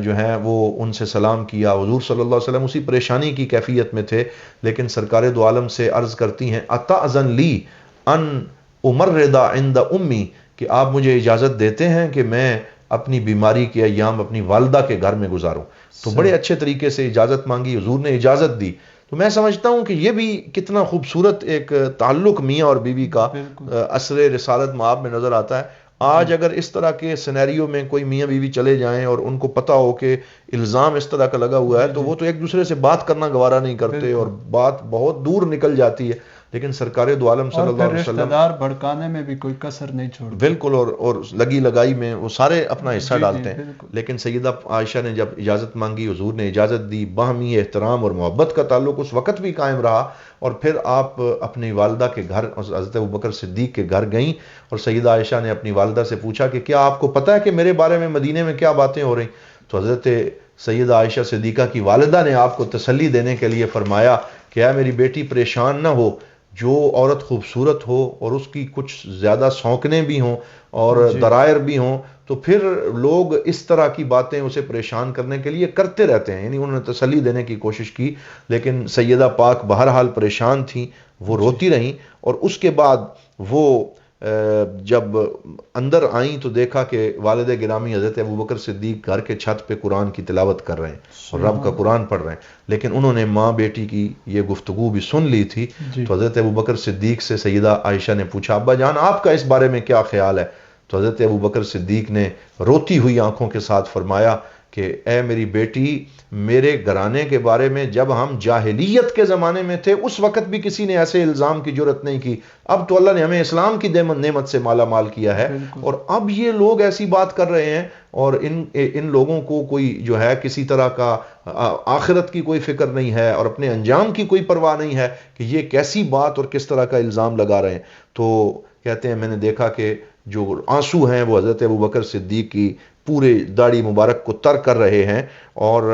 جو ہیں وہ ان سے سلام کیا۔ حضور صلی اللہ علیہ وسلم اسی پریشانی کی کیفیت میں تھے، لیکن سرکار دو عالم سے عرض کرتی ہیں اتأذن لی ان امرض عند امی، کہ آپ مجھے اجازت دیتے ہیں کہ میں اپنی بیماری کے ایام اپنی والدہ کے گھر میں گزاروں؟ تو بڑے اچھے طریقے سے اجازت مانگی، حضور نے اجازت دی۔ تو میں سمجھتا ہوں کہ یہ بھی کتنا خوبصورت ایک تعلق میاں اور بیوی کا عصر رسالت مآب میں نظر آتا ہے۔ آج اگر اس طرح کے سینیریو میں کوئی میاں بیوی چلے جائیں اور ان کو پتہ ہو کہ الزام اس طرح کا لگا ہوا ہے تو وہ تو ایک دوسرے سے بات کرنا گوارا نہیں کرتے، اور بات بہت دور نکل جاتی ہے، لیکن سرکار دو عالم صلی اللہ علیہ وسلم رشتہ دار بھڑکانے میں بھی کوئی کسر نہیں چھوڑتے، بالکل، اور لگی لگائی میں وہ سارے اپنا حصہ ڈالتے ہیں۔ لیکن سیدہ عائشہ نے جب اجازت مانگی، حضور نے اجازت دی، باہمی احترام اور محبت کا تعلق اس وقت بھی قائم رہا، اور پھر آپ اپنی والدہ کے گھر حضرت ابوبکر صدیق کے گھر گئیں، اور سیدہ عائشہ نے اپنی والدہ سے پوچھا کہ کیا آپ کو پتہ ہے کہ میرے بارے میں مدینے میں کیا باتیں ہو رہی؟ تو حضرت سیدہ عائشہ صدیقہ کی والدہ نے آپ کو تسلی دینے کے لیے فرمایا کہ اے میری بیٹی پریشان نہ ہو، جو عورت خوبصورت ہو اور اس کی کچھ زیادہ سونکنے بھی ہوں اور درائر بھی ہوں تو پھر لوگ اس طرح کی باتیں اسے پریشان کرنے کے لیے کرتے رہتے ہیں، یعنی انہوں نے تسلی دینے کی کوشش کی، لیکن سیدہ پاک بہرحال پریشان تھیں، وہ روتی رہیں، اور اس کے بعد وہ جب اندر آئیں تو دیکھا کہ والد گرامی حضرت ابوبکر صدیق گھر کے چھت پہ قرآن کی تلاوت کر رہے ہیں اور رب کا قرآن پڑھ رہے ہیں، لیکن انہوں نے ماں بیٹی کی یہ گفتگو بھی سن لی تھی۔ تو حضرت ابوبکر صدیق سے سیدہ عائشہ نے پوچھا ابا جان آپ کا اس بارے میں کیا خیال ہے؟ تو حضرت ابوبکر صدیق نے روتی ہوئی آنکھوں کے ساتھ فرمایا کہ اے میری بیٹی، میرے گھرانے کے بارے میں جب ہم جاہلیت کے زمانے میں تھے اس وقت بھی کسی نے ایسے الزام کی جرت نہیں کی، اب تو اللہ نے ہمیں اسلام کی نعمت سے مالا مال کیا ہے، اور اب یہ لوگ ایسی بات کر رہے ہیں، اور ان لوگوں کو کوئی جو ہے کسی طرح کا آخرت کی کوئی فکر نہیں ہے اور اپنے انجام کی کوئی پرواہ نہیں ہے کہ یہ کیسی بات اور کس طرح کا الزام لگا رہے ہیں۔ تو کہتے ہیں میں نے دیکھا کہ جو آنسو ہیں وہ حضرت ابوبکر صدیق کی پورے داڑھی مبارک کو تر کر رہے ہیں، اور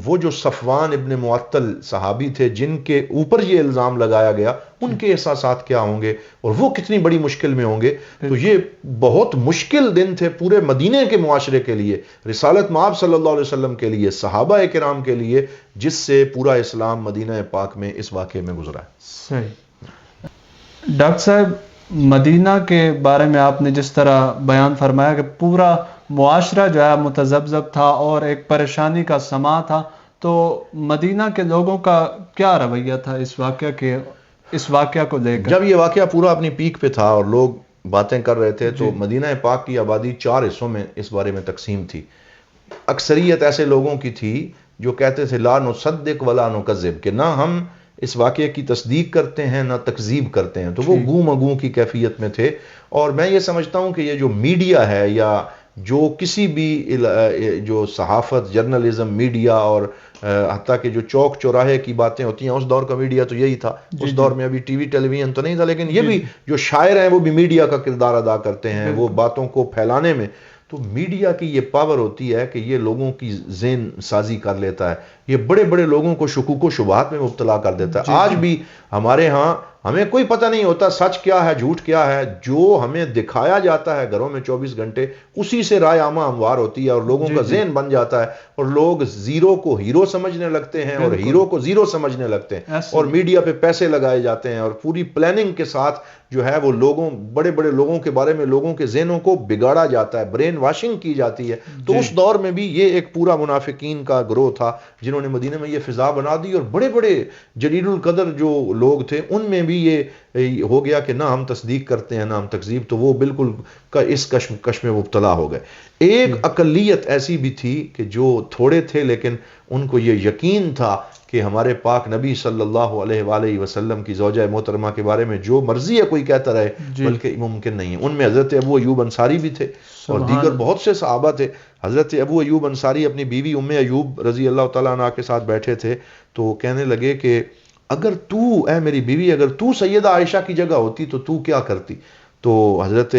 وہ جو صفوان ابن معطل صحابی تھے جن کے اوپر یہ الزام لگایا گیا، ان کے احساسات کیا ہوں گے اور وہ کتنی بڑی مشکل میں ہوں گے. تو یہ بہت مشکل دن تھے پورے مدینے کے معاشرے کے لیے، رسالت مآب صلی اللہ علیہ وسلم کے لیے، صحابہ کرام کے لیے، جس سے پورا اسلام مدینہ پاک میں اس واقعے میں گزرا ہے. صحیح. ڈاکٹر صاحب، مدینہ کے بارے میں آپ نے جس طرح بیان فرمایا کہ پورا معاشرہ جو ہے متذبذب تھا اور ایک پریشانی کا سما تھا، تو مدینہ کے لوگوں کا کیا رویہ تھا اس واقعہ کو لے کر؟ جب یہ واقعہ پورا اپنی پیک پہ تھا اور لوگ باتیں کر رہے تھے تو مدینہ پاک کی آبادی 4 حصوں میں اس بارے میں تقسیم تھی. اکثریت ایسے لوگوں کی تھی جو کہتے تھے لا نصدق ولا نکذب، کہ نہ ہم اس واقعے کی تصدیق کرتے ہیں نہ تکذیب کرتے ہیں. تو وہ گوں مگوں کی کیفیت میں تھے. اور میں یہ سمجھتا ہوں کہ یہ جو میڈیا ہے یا جو کسی بھی جو صحافت، جرنلزم، میڈیا اور حتیٰ کہ جو چوک چوراہے کی باتیں ہوتی ہیں، اس دور کا میڈیا تو یہی تھا. اس دور میں ابھی ٹی وی ٹیلی ویژن تو نہیں تھا، لیکن یہ بھی جو شاعر ہیں وہ بھی میڈیا کا کردار ادا کرتے ہیں، وہ باتوں کو پھیلانے میں. تو میڈیا کی یہ پاور ہوتی ہے کہ یہ لوگوں کی ذہن سازی کر لیتا ہے، یہ بڑے بڑے لوگوں کو شکوک و شبہات میں مبتلا کر دیتا ہے. آج بھی ہمارے ہاں ہمیں کوئی پتہ نہیں ہوتا سچ کیا ہے جھوٹ کیا ہے. جو ہمیں دکھایا جاتا ہے گھروں میں 24 گھنٹے، اسی سے رائے عامہ ہموار ہوتی ہے اور لوگوں کا ذہن بن جاتا ہے، اور لوگ زیرو کو ہیرو سمجھنے لگتے ہیں اور ہیرو کو زیرو سمجھنے لگتے ہیں، اور میڈیا پہ پیسے لگائے جاتے ہیں اور پوری پلاننگ کے ساتھ جو ہے وہ لوگوں، بڑے بڑے لوگوں کے بارے میں لوگوں کے ذہنوں کو بگاڑا جاتا ہے، برین واشنگ کی جاتی ہے. تو اس دور میں بھی یہ ایک پورا منافقین کا گروہ تھا جنہوں نے مدینہ میں یہ فضا بنا دی، اور بڑے بڑے جلیل القدر جو لوگ تھے ان میں بھی یہ ہو گیا کہ نہ ہم تصدیق کرتے ہیں نہ ہم تکذیب. تو وہ بالکل اس کشمکش میں مبتلا ہو گئے. ایک اقلیت ایسی بھی تھی کہ جو تھوڑے تھے لیکن ان کو یہ یقین تھا کہ ہمارے پاک نبی صلی اللہ علیہ وآلہ وسلم کی زوجہ محترمہ کے بارے میں جو مرضی ہے کوئی کہتا رہے، بلکہ ممکن نہیں ہے. ان میں حضرت ابو ایوب انصاری بھی تھے اور دیگر بہت سے صحابہ تھے. حضرت ابو ایوب انصاری اپنی بیوی ام ایوب رضی اللہ تعالیٰ عنہ کے ساتھ بیٹھے تھے تو کہنے لگے کہ اگر تو، اے میری بیوی، اگر تو سیدہ عائشہ کی جگہ ہوتی تو تو کیا کرتی؟ تو حضرت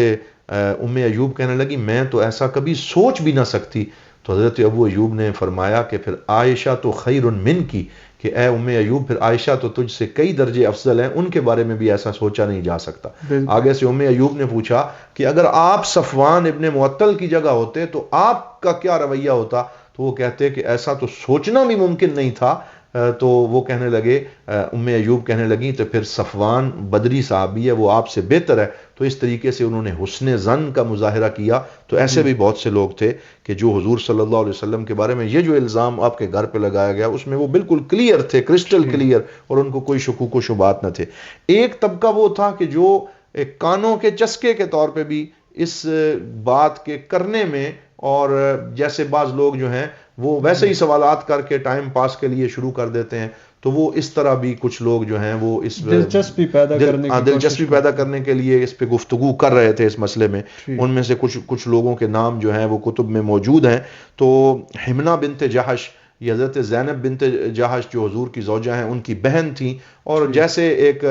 ام ایوب کہنے لگی میں تو ایسا کبھی سوچ بھی نہ سکتی. تو حضرت ابو ایوب نے فرمایا کہ پھر عائشہ تو خیر من کی، کہ اے ام ایوب پھر عائشہ تو تجھ سے کئی درجے افضل ہیں، ان کے بارے میں بھی ایسا سوچا نہیں جا سکتا. آگے سے ام ایوب نے پوچھا کہ اگر آپ صفوان ابن معطل کی جگہ ہوتے تو آپ کا کیا رویہ ہوتا؟ تو وہ کہتے کہ ایسا تو سوچنا بھی ممکن نہیں تھا. تو وہ کہنے لگے، ام ایوب کہنے لگی تو پھر صفوان بدری صحابی ہے، وہ آپ سے بہتر ہے. تو اس طریقے سے انہوں نے حسن ظن کا مظاہرہ کیا. تو ایسے بھی بہت سے لوگ تھے کہ جو حضور صلی اللہ علیہ وسلم کے بارے میں یہ جو الزام آپ کے گھر پہ لگایا گیا اس میں وہ بالکل کلیئر تھے، کرسٹل کلیئر، اور ان کو کوئی شکوک و شبہات نہ تھے. ایک طبقہ وہ تھا کہ جو ایک کانوں کے چسکے کے طور پہ بھی اس بات کے کرنے میں، اور جیسے بعض لوگ جو ہیں وہ ویسے ہی سوالات کر کے ٹائم پاس کے لیے شروع کر دیتے ہیں، تو وہ اس طرح بھی کچھ لوگ جو ہیں وہ اس دلچسپی پیدا کرنے کے لیے اس پہ گفتگو کر رہے تھے اس مسئلے میں. ان میں سے کچھ لوگوں کے نام جو ہیں وہ کتب میں موجود ہیں. تو حمنہ بنت جہش، یہ حضرت زینب بنت جہش جو حضور کی زوجہ ہیں ان کی بہن تھیں، اور جیسے ایک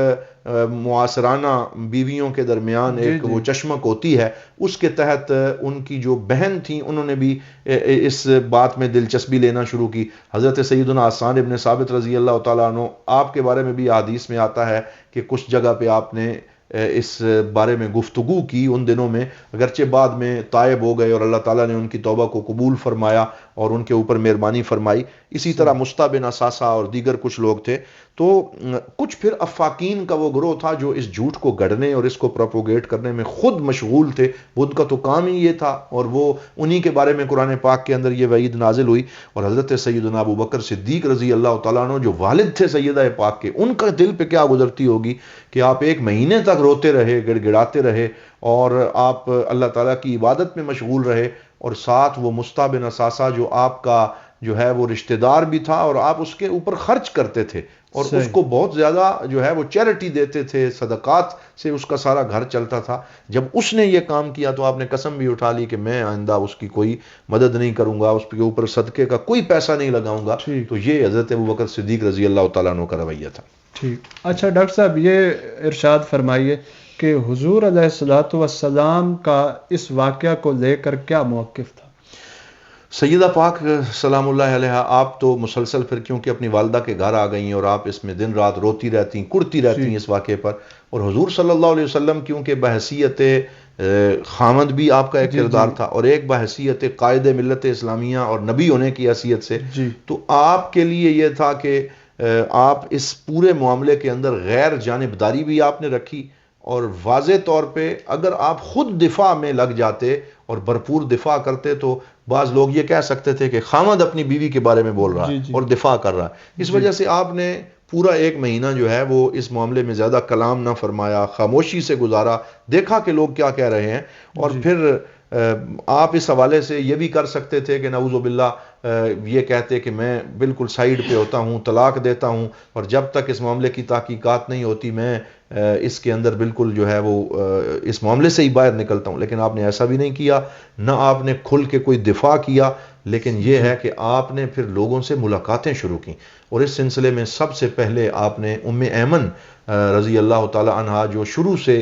معاصرانہ بیویوں کے درمیان ایک وہ چشمک ہوتی ہے، اس کے تحت ان کی جو بہن تھیں انہوں نے بھی اس بات میں دلچسپی لینا شروع کی. حضرت سیدنا حسان ابن ثابت رضی اللہ تعالیٰ عنہ، آپ کے بارے میں بھی حدیث میں آتا ہے کہ کچھ جگہ پہ آپ نے اس بارے میں گفتگو کی ان دنوں میں، اگرچہ بعد میں تائب ہو گئے اور اللہ تعالیٰ نے ان کی توبہ کو قبول فرمایا اور ان کے اوپر مہربانی فرمائی. اسی طرح مصطح بن اساسہ اور دیگر کچھ لوگ تھے. تو کچھ پھر افاقین کا وہ گروہ تھا جو اس جھوٹ کو گڑھنے اور اس کو پروپوگیٹ کرنے میں خود مشغول تھے. ان کا تو کام ہی یہ تھا، اور وہ انہی کے بارے میں قرآن پاک کے اندر یہ وعید نازل ہوئی. اور حضرت سیدنا ابو بکر صدیق رضی اللہ تعالیٰ عنہ جو والد تھے سیدہ پاک کے، ان کا دل پہ کیا گزرتی ہوگی کہ آپ 1 مہینے تک روتے رہے، گڑ گڑاتے رہے، اور آپ اللہ تعالیٰ کی عبادت میں مشغول رہے، اور ساتھ وہ مصطح بن اساسہ جو آپ کا جو ہے وہ رشتہ دار بھی تھا، اور آپ اس کے اوپر خرچ کرتے تھے اور اس کو بہت زیادہ جو ہے وہ چیریٹی دیتے تھے، صدقات سے اس کا سارا گھر چلتا تھا. جب اس نے یہ کام کیا تو آپ نے قسم بھی اٹھا لی کہ میں آئندہ اس کی کوئی مدد نہیں کروں گا، اس کے اوپر صدقے کا کوئی پیسہ نہیں لگاؤں گا. تو یہ حضرت ابوبکر صدیق رضی اللہ تعالیٰ عنہ کا رویہ تھا. ٹھیک. اچھا ڈاکٹر صاحب، یہ ارشاد فرمائیے کہ حضور علیہ الصلوۃ والسلام کا اس واقعہ کو لے کر کیا موقف تھا؟ سیدہ پاک سلام اللہ علیہ آپ تو مسلسل پھر کیونکہ اپنی والدہ کے گھر آ گئی ہیں اور آپ اس میں دن رات روتی رہتی ہیں، کڑتی رہتی ہیں اس واقعے پر، اور حضور صلی اللہ علیہ وسلم کیونکہ بحیثیت خامد بھی آپ کا ایک کردار تھا اور ایک بحیثیت قائد ملت اسلامیہ اور نبی ہونے کی حیثیت سے، تو آپ کے لیے یہ تھا کہ آپ اس پورے معاملے کے اندر غیر جانبداری بھی آپ نے رکھی، اور واضح طور پہ اگر آپ خود دفاع میں لگ جاتے اور بھرپور دفاع کرتے تو بعض لوگ یہ کہہ سکتے تھے کہ خامد اپنی بیوی کے بارے میں بول رہا ہے اور دفاع کر رہا ہے، اس وجہ سے آپ نے پورا ایک مہینہ جو ہے وہ اس معاملے میں زیادہ کلام نہ فرمایا، خاموشی سے گزارا، دیکھا کہ لوگ کیا کہہ رہے ہیں، اور پھر آپ اس حوالے سے یہ بھی کر سکتے تھے کہ نعوذ باللہ یہ کہتے کہ میں بالکل سائیڈ پہ ہوتا ہوں، طلاق دیتا ہوں، اور جب تک اس معاملے کی تحقیقات نہیں ہوتی میں اس کے اندر بالکل جو ہے وہ اس معاملے سے ہی باہر نکلتا ہوں، لیکن آپ نے ایسا بھی نہیں کیا، نہ آپ نے کھل کے کوئی دفاع کیا، لیکن یہ ہے کہ آپ نے پھر لوگوں سے ملاقاتیں شروع کی، اور اس سلسلے میں سب سے پہلے آپ نے ام ایمن رضی اللہ تعالی عنہا جو شروع سے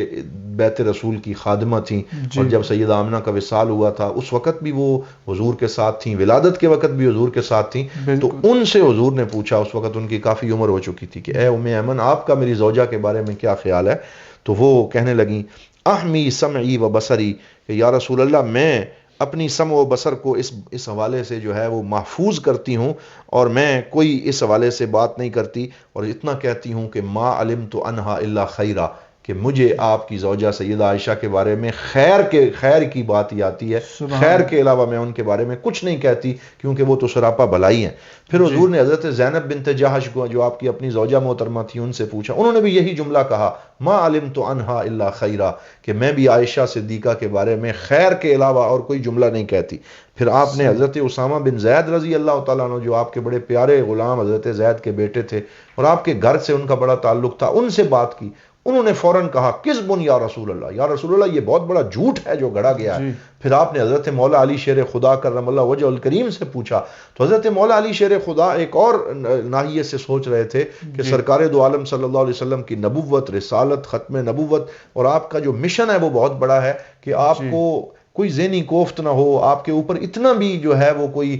بیت رسول کی خادمہ تھیں، اور جب سیدہ آمنہ کا وصال ہوا تھا اس وقت بھی وہ حضور کے ساتھ تھیں، ولادت کے وقت بھی حضور کے ساتھ تھیں، تو ان سے حضور نے پوچھا، اس وقت ان کی کافی عمر ہو چکی تھی، کہ اے ام ایمن آپ کا میری زوجہ کے بارے میں کیا خیال ہے؟ تو وہ کہنے لگیں احمی سمعی و بصری، کہ یا رسول اللہ میں اپنی سمع و بصر کو اس حوالے سے جو ہے وہ محفوظ کرتی ہوں، اور میں کوئی اس حوالے سے بات نہیں کرتی، اور اتنا کہتی ہوں کہ ما علمت عنہا الا خیرا، کہ مجھے آپ کی زوجہ سیدہ عائشہ کے بارے میں خیر کی بات ہی آتی ہے، خیر کے علاوہ میں ان کے بارے میں کچھ نہیں کہتی، کیونکہ وہ تو سراپا بھلائی ہیں۔ پھر حضور نے حضرت زینب بنت جہش کو جو آپ کی اپنی زوجہ محترمہ تھی ان سے پوچھا، انہوں نے بھی یہی جملہ کہا ما علمت عنہا الا خیرا، کہ میں بھی عائشہ صدیقہ کے بارے میں خیر کے علاوہ اور کوئی جملہ نہیں کہتی۔ پھر آپ نے حضرت اسامہ بن زید رضی اللہ تعالیٰ عنہ جو آپ کے بڑے پیارے غلام حضرت زید کے بیٹے تھے اور آپ کے گھر سے ان کا بڑا تعلق تھا، ان سے بات کی، انہوں نے فوراً کہا کذب یا رسول اللہ، یا رسول اللہ یہ بہت بڑا جھوٹ ہے جو گھڑا گیا ہے۔ پھر آپ نے حضرت مولا علی شیر خدا کرم اللہ وجہ الکریم سے پوچھا، تو حضرت مولا علی شیر خدا ایک اور ناحیے سے سوچ رہے تھے کہ سرکار دو عالم صلی اللہ علیہ وسلم کی نبوت، رسالت، ختم نبوت اور آپ کا جو مشن ہے وہ بہت بڑا ہے، کہ آپ کو کوئی ذہنی کوفت نہ ہو، آپ کے اوپر اتنا بھی جو ہے وہ کوئی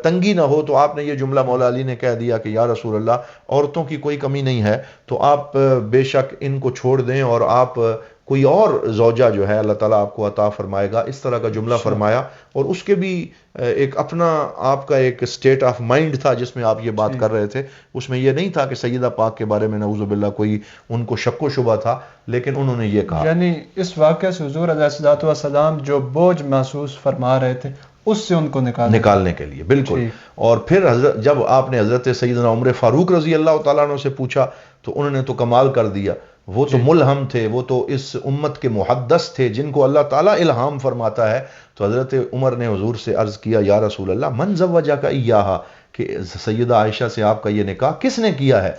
تنگی نہ ہو، تو آپ نے یہ جملہ مولا علی نے کہہ دیا کہ یا رسول اللہ عورتوں کی کوئی کمی نہیں ہے، تو آپ بے شک ان کو چھوڑ دیں اور آپ کوئی اور زوجہ جو ہے اللہ تعالیٰ آپ کو عطا فرمائے گا، اس طرح کا جملہ فرمایا، اور اس کے بھی ایک اپنا آپ کا ایک سٹیٹ آف مائنڈ تھا جس میں آپ یہ بات کر رہے تھے، اس میں یہ نہیں تھا کہ سیدہ پاک کے بارے میں نعوذ باللہ کوئی ان کو شک و شبہ تھا، لیکن انہوں نے یہ کہا، یعنی اس واقعہ سے حضور علیہ الصلوۃ والسلام جو بوجھ محسوس فرما رہے تھے اس سے ان کو نکالنے کے لیے، بالکل۔ اور پھر جب آپ نے حضرت سیدنا عمر فاروق رضی اللہ تعالیٰ عنہ سے پوچھا تو انہوں نے تو کمال کر دیا، وہ تو ملہم تھے، وہ تو اس امت کے محدث تھے جن کو اللہ تعالیٰ الہام فرماتا ہے، تو حضرت عمر نے حضور سے عرض کیا یا رسول اللہ من زوجک ایہا، کہ سیدہ عائشہ سے آپ کا یہ نکاح کس نے کیا ہے؟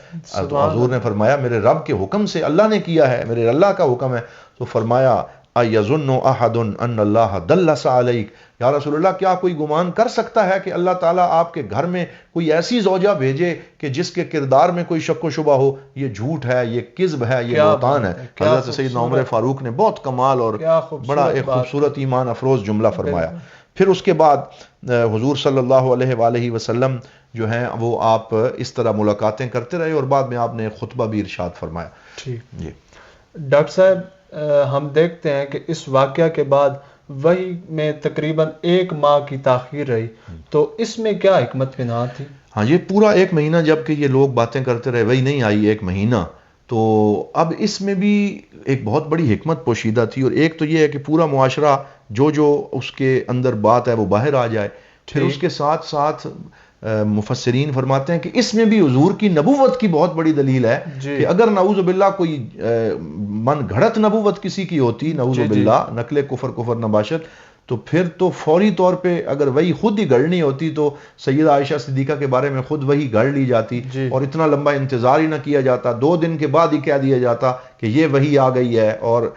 تو حضور نے فرمایا میرے رب کے حکم سے، اللہ نے کیا ہے، میرے اللہ کا حکم ہے۔ تو فرمایا ایظن احد ان اللہ دلس علیک، یا رسول اللہ کیا کوئی گمان کر سکتا ہے کہ اللہ تعالیٰ آپ کے گھر میں کوئی ایسی زوجہ بھیجے کہ جس کے کردار میں کوئی شک و شبہ ہو؟ یہ جھوٹ ہے، یہ کذب ہے، یہ بہتان ہے۔ حضرت سیدنا عمر فاروق نے بہت کمال اور بڑا ایک خوبصورت ایمان افروز جملہ فرمایا۔ پھر اس کے بعد حضور صلی اللہ علیہ وآلہ وسلم جو ہیں وہ آپ اس طرح ملاقاتیں کرتے رہے، اور بعد میں آپ نے خطبہ بھی ارشاد فرمایا۔ جی ڈاکٹر صاحب، ہم دیکھتے ہیں کہ اس واقعہ کے بعد وحی میں تقریباً 1 ماہ کی تاخیر رہی، تو اس میں کیا حکمت بنا تھی؟ ہاں، یہ پورا 1 مہینہ جب کہ یہ لوگ باتیں کرتے رہے، وہی نہیں آئی 1 مہینہ، تو اب اس میں بھی ایک بہت بڑی حکمت پوشیدہ تھی، اور ایک تو یہ ہے کہ پورا معاشرہ جو اس کے اندر بات ہے وہ باہر آ جائے۔ پھر اس کے ساتھ ساتھ مفسرین فرماتے ہیں کہ اس میں بھی حضور کی نبوت کی بہت بڑی دلیل ہے کہ اگر نعوذ باللہ کوئی من گھڑت نبوت کسی کی ہوتی، نعوذ باللہ نقل کفر نباشت، تو پھر تو فوری طور پہ اگر وہی خود ہی گھڑنی ہوتی تو سیدہ عائشہ صدیقہ کے بارے میں خود وہی گھڑ لی جاتی، اور اتنا لمبا انتظار ہی نہ کیا جاتا، 2 دن کے بعد ہی کہہ دیا جاتا کہ یہ وہی آ گئی ہے اور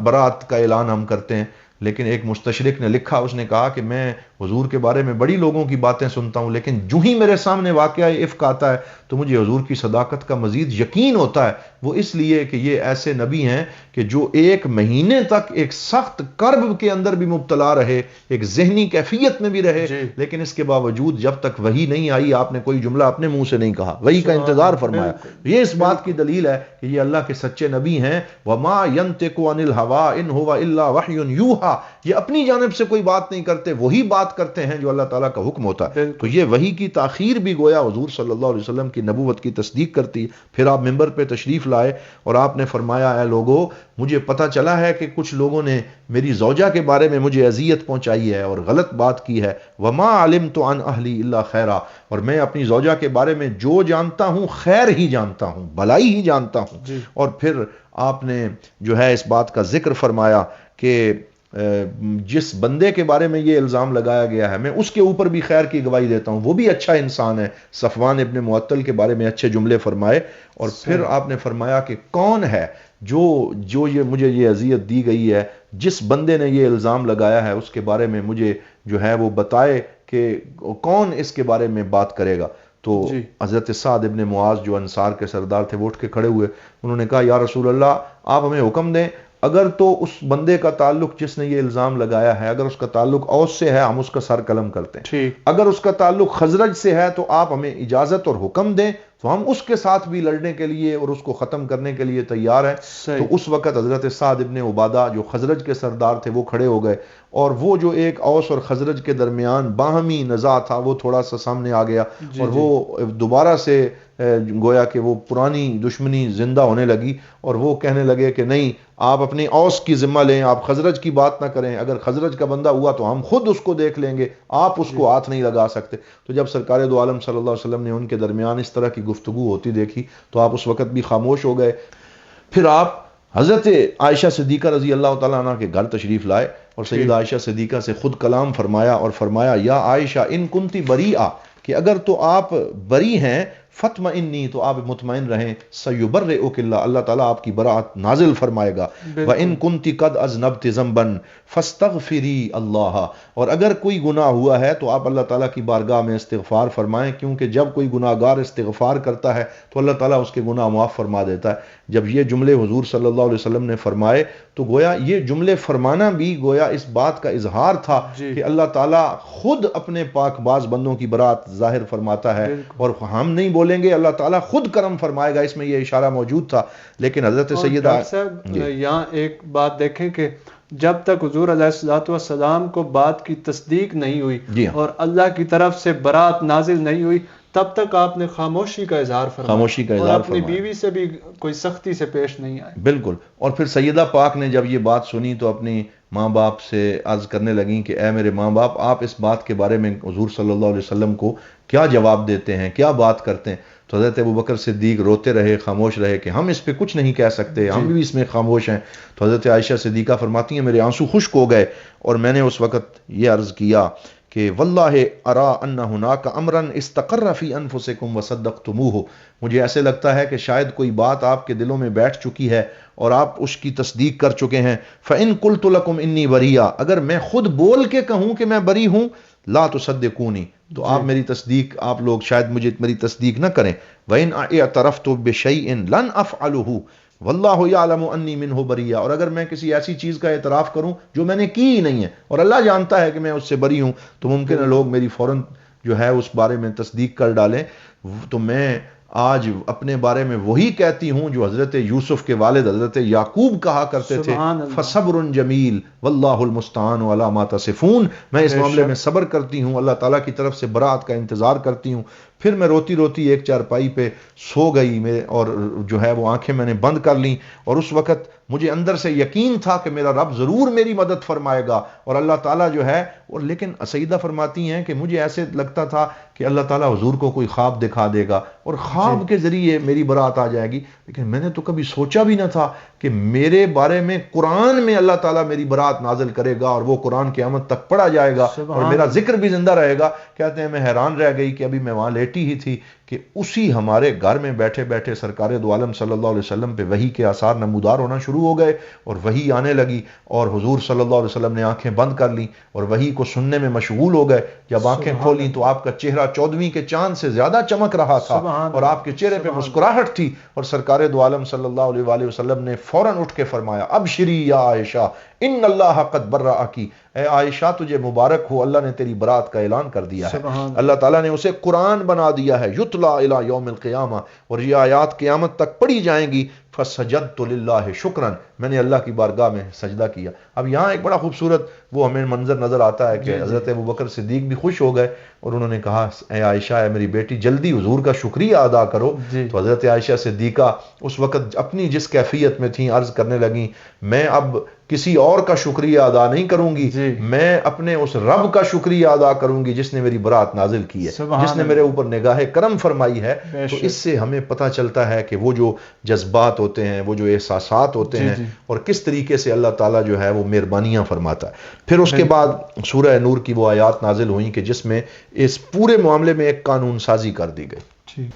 برات کا اعلان ہم کرتے ہیں۔ لیکن ایک مستشرق نے لکھا، اس نے کہا کہ میں حضور کے بارے میں بڑی لوگوں کی باتیں سنتا ہوں، لیکن جو ہی میرے سامنے واقعہ افک آتا ہے تو مجھے حضور کی صداقت کا مزید یقین ہوتا ہے، وہ اس لیے کہ یہ ایسے نبی ہیں کہ جو ایک مہینے تک ایک سخت کرب کے اندر بھی مبتلا رہے، ایک ذہنی کیفیت میں بھی رہے، لیکن اس کے باوجود جب تک وحی نہیں آئی آپ نے کوئی جملہ اپنے منہ سے نہیں کہا، وحی کا انتظار فرمایا۔ یہ اس بات کی دلیل ہے کہ یہ اللہ کے سچے نبی ہیں۔ وَمَا يَنْطِقُ عَنِ الْهَوَىٰ إِنْ هُوَ إِلَّا وَحْيٌ يُوحَىٰ، یہ اپنی جانب سے کوئی بات نہیں کرتے، وہی بات کرتے ہیں جو اللہ تعالیٰ کا حکم ہوتا ہے۔ تو یہ وحی کی تاخیر بھی گویا حضور صلی اللہ علیہ وسلم کی نبوت کی تصدیق کرتی ہے۔ پھر آپ ممبر پہ تشریف لائے اور آپ نے فرمایا، اے لوگو، مجھے پتہ چلا ہے کہ کچھ لوگوں نے میری زوجہ کے بارے میں مجھے اذیت پہنچائی ہے اور غلط بات کی ہے۔ وَمَا عَلِمْتُ عَنْ أَهْلِي إِلَّا خَيْرًا، اور میں اپنی زوجہ کے بارے میں جو جانتا ہوں خیر ہی جانتا ہوں، بھلائی ہی جانتا ہوں۔ اور پھر آپ نے جو ہے اس بات کا ذکر فرمایا کہ جس بندے کے بارے میں یہ الزام لگایا گیا ہے میں اس کے اوپر بھی خیر کی گواہی دیتا ہوں، وہ بھی اچھا انسان ہے۔ صفوان ابن معطل کے بارے میں اچھے جملے فرمائے، اور پھر آپ نے فرمایا کہ کون ہے جو یہ مجھے یہ اذیت دی گئی ہے، جس بندے نے یہ الزام لگایا ہے اس کے بارے میں مجھے جو ہے وہ بتائے کہ کون اس کے بارے میں بات کرے گا۔ تو حضرت سعد ابن معاذ جو انصار کے سردار تھے وہ اٹھ کے کھڑے ہوئے، انہوں نے کہا، یا رسول اللہ، آپ ہمیں حکم دیں، اگر تو اس بندے کا تعلق جس نے یہ الزام لگایا ہے اگر اس کا تعلق اوس سے ہے ہم اس کا سر قلم کرتے ہیں، اگر اس کا تعلق خزرج سے ہے تو آپ ہمیں اجازت اور حکم دیں تو ہم اس کے ساتھ بھی لڑنے کے لیے اور اس کو ختم کرنے کے لیے تیار ہیں۔ تو اس وقت حضرت سعد ابن عبادہ جو خزرج کے سردار تھے وہ کھڑے ہو گئے، اور وہ جو ایک اوس اور خزرج کے درمیان باہمی نزاع تھا وہ تھوڑا سا سامنے آ گیا، اور وہ دوبارہ سے گویا کہ وہ پرانی دشمنی زندہ ہونے لگی، اور وہ کہنے لگے کہ نہیں، آپ اپنی اوس کی ذمہ لیں، آپ خزرج کی بات نہ کریں، اگر خزرج کا بندہ ہوا تو ہم خود اس کو دیکھ لیں گے، آپ اس کو ہاتھ نہیں لگا سکتے۔ تو جب سرکار دو عالم صلی اللہ علیہ وسلم نے ان کے درمیان اس طرح کی گفتگو ہوتی دیکھی تو آپ اس وقت بھی خاموش ہو گئے۔ پھر آپ حضرت عائشہ صدیقہ رضی اللہ تعالیٰ عنہ کے گھر تشریف لائے اور سیدہ عائشہ صدیقہ سے خود کلام فرمایا اور فرمایا، یا عائشہ ان کنتی بریئہ، کہ اگر تو آپ بری ہیں، فاطمئنی، تو آپ مطمئن رہیں، سیبرئک اللہ، اللہ تعالیٰ آپ کی برات نازل فرمائے گا، وَإِن كُنْتِ قَدْ أَذْنَبْتِ ذَنْبًا فَاسْتَغْفِرِي اللَّهَ، اور اگر کوئی گناہ ہوا ہے تو آپ اللہ تعالیٰ کی بارگاہ میں استغفار فرمائیں، کیونکہ جب کوئی گناہ گار استغفار کرتا ہے تو اللہ تعالیٰ اس کے گناہ معاف فرما دیتا ہے۔ جب یہ جملے حضور صلی اللہ علیہ وسلم نے فرمائے تو گویا یہ جملے فرمانا بھی گویا اس بات کا اظہار تھا کہ اللہ تعالیٰ خود اپنے پاک باز بندوں کی برات ظاہر فرماتا ہے، اور ہم نہیں بولیں گے، اللہ تعالیٰ خود کرم فرمائے گا، اس میں یہ اشارہ موجود تھا۔ لیکن حضرت سیدہ یہاں ایک بات دیکھیں کہ جب تک حضور علیہ السلام کو بات کی تصدیق نہیں ہوئی اور اللہ کی طرف سے برات نازل نہیں ہوئی، تب تک آپ نے خاموشی کا اظہار فرمایا، خاموشی کا اظہار اور اپنی بیوی سے بھی کوئی سختی سے پیش نہیں آئے۔ بالکل۔ اور پھر سیدہ پاک نے جب یہ بات سنی تو اپنی ماں باپ سے عرض کرنے لگیں کہ اے میرے ماں باپ، آپ اس بات کے بارے میں حضور صلی اللہ علیہ وسلم کو کیا جواب دیتے ہیں، کیا بات کرتے ہیں؟ تو حضرت ابوبکر صدیق روتے رہے، خاموش رہے کہ ہم اس پہ کچھ نہیں کہہ سکتے، ہم بھی اس میں خاموش ہیں۔ تو حضرت عائشہ صدیقہ فرماتی ہیں میرے آنسو خشک ہو گئے، اور میں نے اس وقت یہ عرض کیا کہ واللہ ارا ان ہناک امرا استقر فی انفسکم وصدقتموہ، مجھے ایسے لگتا ہے کہ شاید کوئی بات آپ کے دلوں میں بیٹھ چکی ہے اور آپ اس کی تصدیق کر چکے ہیں۔ فإن قلت لکم انی بریہ، اگر میں خود بول کے کہوں کہ میں بری ہوں، لا تصدقونی، تو آپ میری تصدیق، آپ لوگ شاید مجھے میری تصدیق نہ کریں۔ وإن اعترفت بشیء لن افعلہ واللہ یعلم انی منہ بریہ، اور اگر میں کسی ایسی چیز کا اعتراف کروں جو میں نے کی ہی نہیں ہے اور اللہ جانتا ہے کہ میں اس سے بری ہوں، تو ممکن ہے لوگ میری فوراً جو ہے اس بارے میں تصدیق کر ڈالیں۔ تو میں آج اپنے بارے میں وہی کہتی ہوں جو حضرت یوسف کے والد حضرت یعقوب کہا کرتے تھے، فصبر جمیل واللہ المستعان علی ما تصفون، میں اس معاملے میں صبر کرتی ہوں، اللہ تعالیٰ کی طرف سے برات کا انتظار کرتی ہوں۔ پھر میں روتی روتی ایک چارپائی پہ سو گئی، اور جو ہے وہ آنکھیں میں نے بند کر لیں، اور اس وقت مجھے اندر سے یقین تھا کہ میرا رب ضرور میری مدد فرمائے گا، اور اللہ تعالیٰ جو ہے، اور لیکن سیدہ فرماتی ہیں کہ مجھے ایسے لگتا تھا کہ اللہ تعالیٰ حضور کو کوئی خواب دکھا دے گا اور خواب کے ذریعے میری برات آ جائے گی، لیکن میں نے تو کبھی سوچا بھی نہ تھا کہ میرے بارے میں قرآن میں اللہ تعالیٰ میری برات نازل کرے گا، اور وہ قرآن قیامت تک پڑھا جائے گا اور میرا ذکر بھی زندہ رہے گا۔ کہتے ہیں میں حیران رہ گئی کہ ابھی میں وہاں لیٹی ہی تھی کہ اسی ہمارے گھر میں بیٹھے بیٹھے سرکار دو عالم صلی اللہ علیہ وسلم پہ وحی کے آثار نمودار ہونا شروع ہو گئے اور وحی آنے لگی، اور حضور صلی اللہ علیہ وسلم نے آنکھیں بند کر لیں اور وحی کو سننے میں مشغول ہو گئے۔ جب آنکھیں کھولیں تو آپ کا چہرہ 14ویں کے چاند سے زیادہ چمک رہا تھا اور آپ کے چہرے پہ مسکراہٹ تھی، اور سرکار دو عالم صلی اللہ علیہ وآلہ وسلم نے فوراً اٹھ کے فرمایا ابشری یا عائشہ ان اللہ قد برأکی، اے عائشہ تجھے مبارک ہو، اللہ نے تیری برات کا اعلان کر دیا ہے۔ اللہ تعالیٰ نے اسے قرآن بنا دیا ہے، یتلا الی یوم القیامہ، اور یہ آیات قیامت تک پڑھی جائیں گی۔ فسجدت للہ شکرا، میں نے اللہ کی بارگاہ میں سجدہ کیا۔ اب یہاں ایک بڑا خوبصورت وہ ہمیں منظر نظر آتا ہے کہ حضرت ابوبکر صدیق بھی خوش ہو گئے اور انہوں نے کہا اے عائشہ، اے میری بیٹی، جلدی حضور کا شکریہ ادا کرو۔ تو حضرت عائشہ صدیقہ اس وقت اپنی جس کیفیت میں تھیں عرض کرنے لگیں میں اب کسی اور کا شکریہ ادا نہیں کروں گی، میں اپنے اس رب کا شکریہ ادا کروں گی جس نے میری برات نازل کی ہے، جس نے میرے اوپر نگاہ کرم فرمائی ہے۔ تو اس سے ہمیں پتہ چلتا ہے کہ وہ جو جذبات ہوتے ہیں، وہ جو احساسات ہوتے ہیں، اور کس طریقے سے اللہ تعالیٰ جو ہے وہ مہربانیاں فرماتا ہے۔ پھر اس کے بعد سورہ نور کی وہ آیات نازل ہوئیں کہ جس میں اس پورے معاملے میں ایک قانون سازی کر دی گئی۔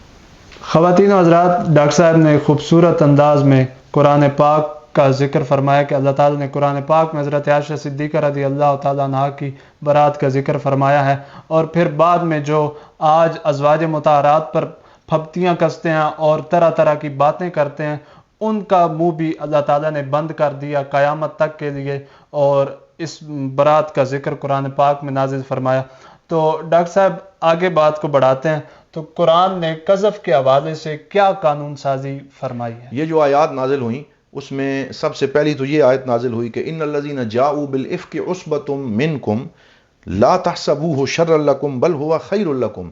خواتین و حضرات، ڈاکٹر صاحب نے خوبصورت انداز میں قرآن پاک کا ذکر فرمایا کہ اللہ تعالیٰ نے قرآن پاک میں حضرت عائشہ صدیقہ رضی اللہ تعالیٰ عنہ کی برات کا ذکر فرمایا ہے، اور پھر بعد میں جو آج ازواج مطہرات پر پھپتیاں کستے ہیں اور طرح طرح کی باتیں کرتے ہیں، ان کا منہ بھی اللہ تعالیٰ نے بند کر دیا قیامت تک کے لیے، اور اس برات کا ذکر قرآن پاک میں نازل فرمایا۔ تو ڈاکٹر صاحب آگے بات کو بڑھاتے ہیں، تو قرآن نے قذف کے حوالے سے کیا قانون سازی فرمائی ہے؟ یہ جو آیات نازل ہوئیں اس میں سب سے پہلی تو یہ آیت نازل ہوئی کہ ان الذین جاؤوا بالافک عصبۃ منکم لا تحسبوه شرا لکم بل هو خیر لکم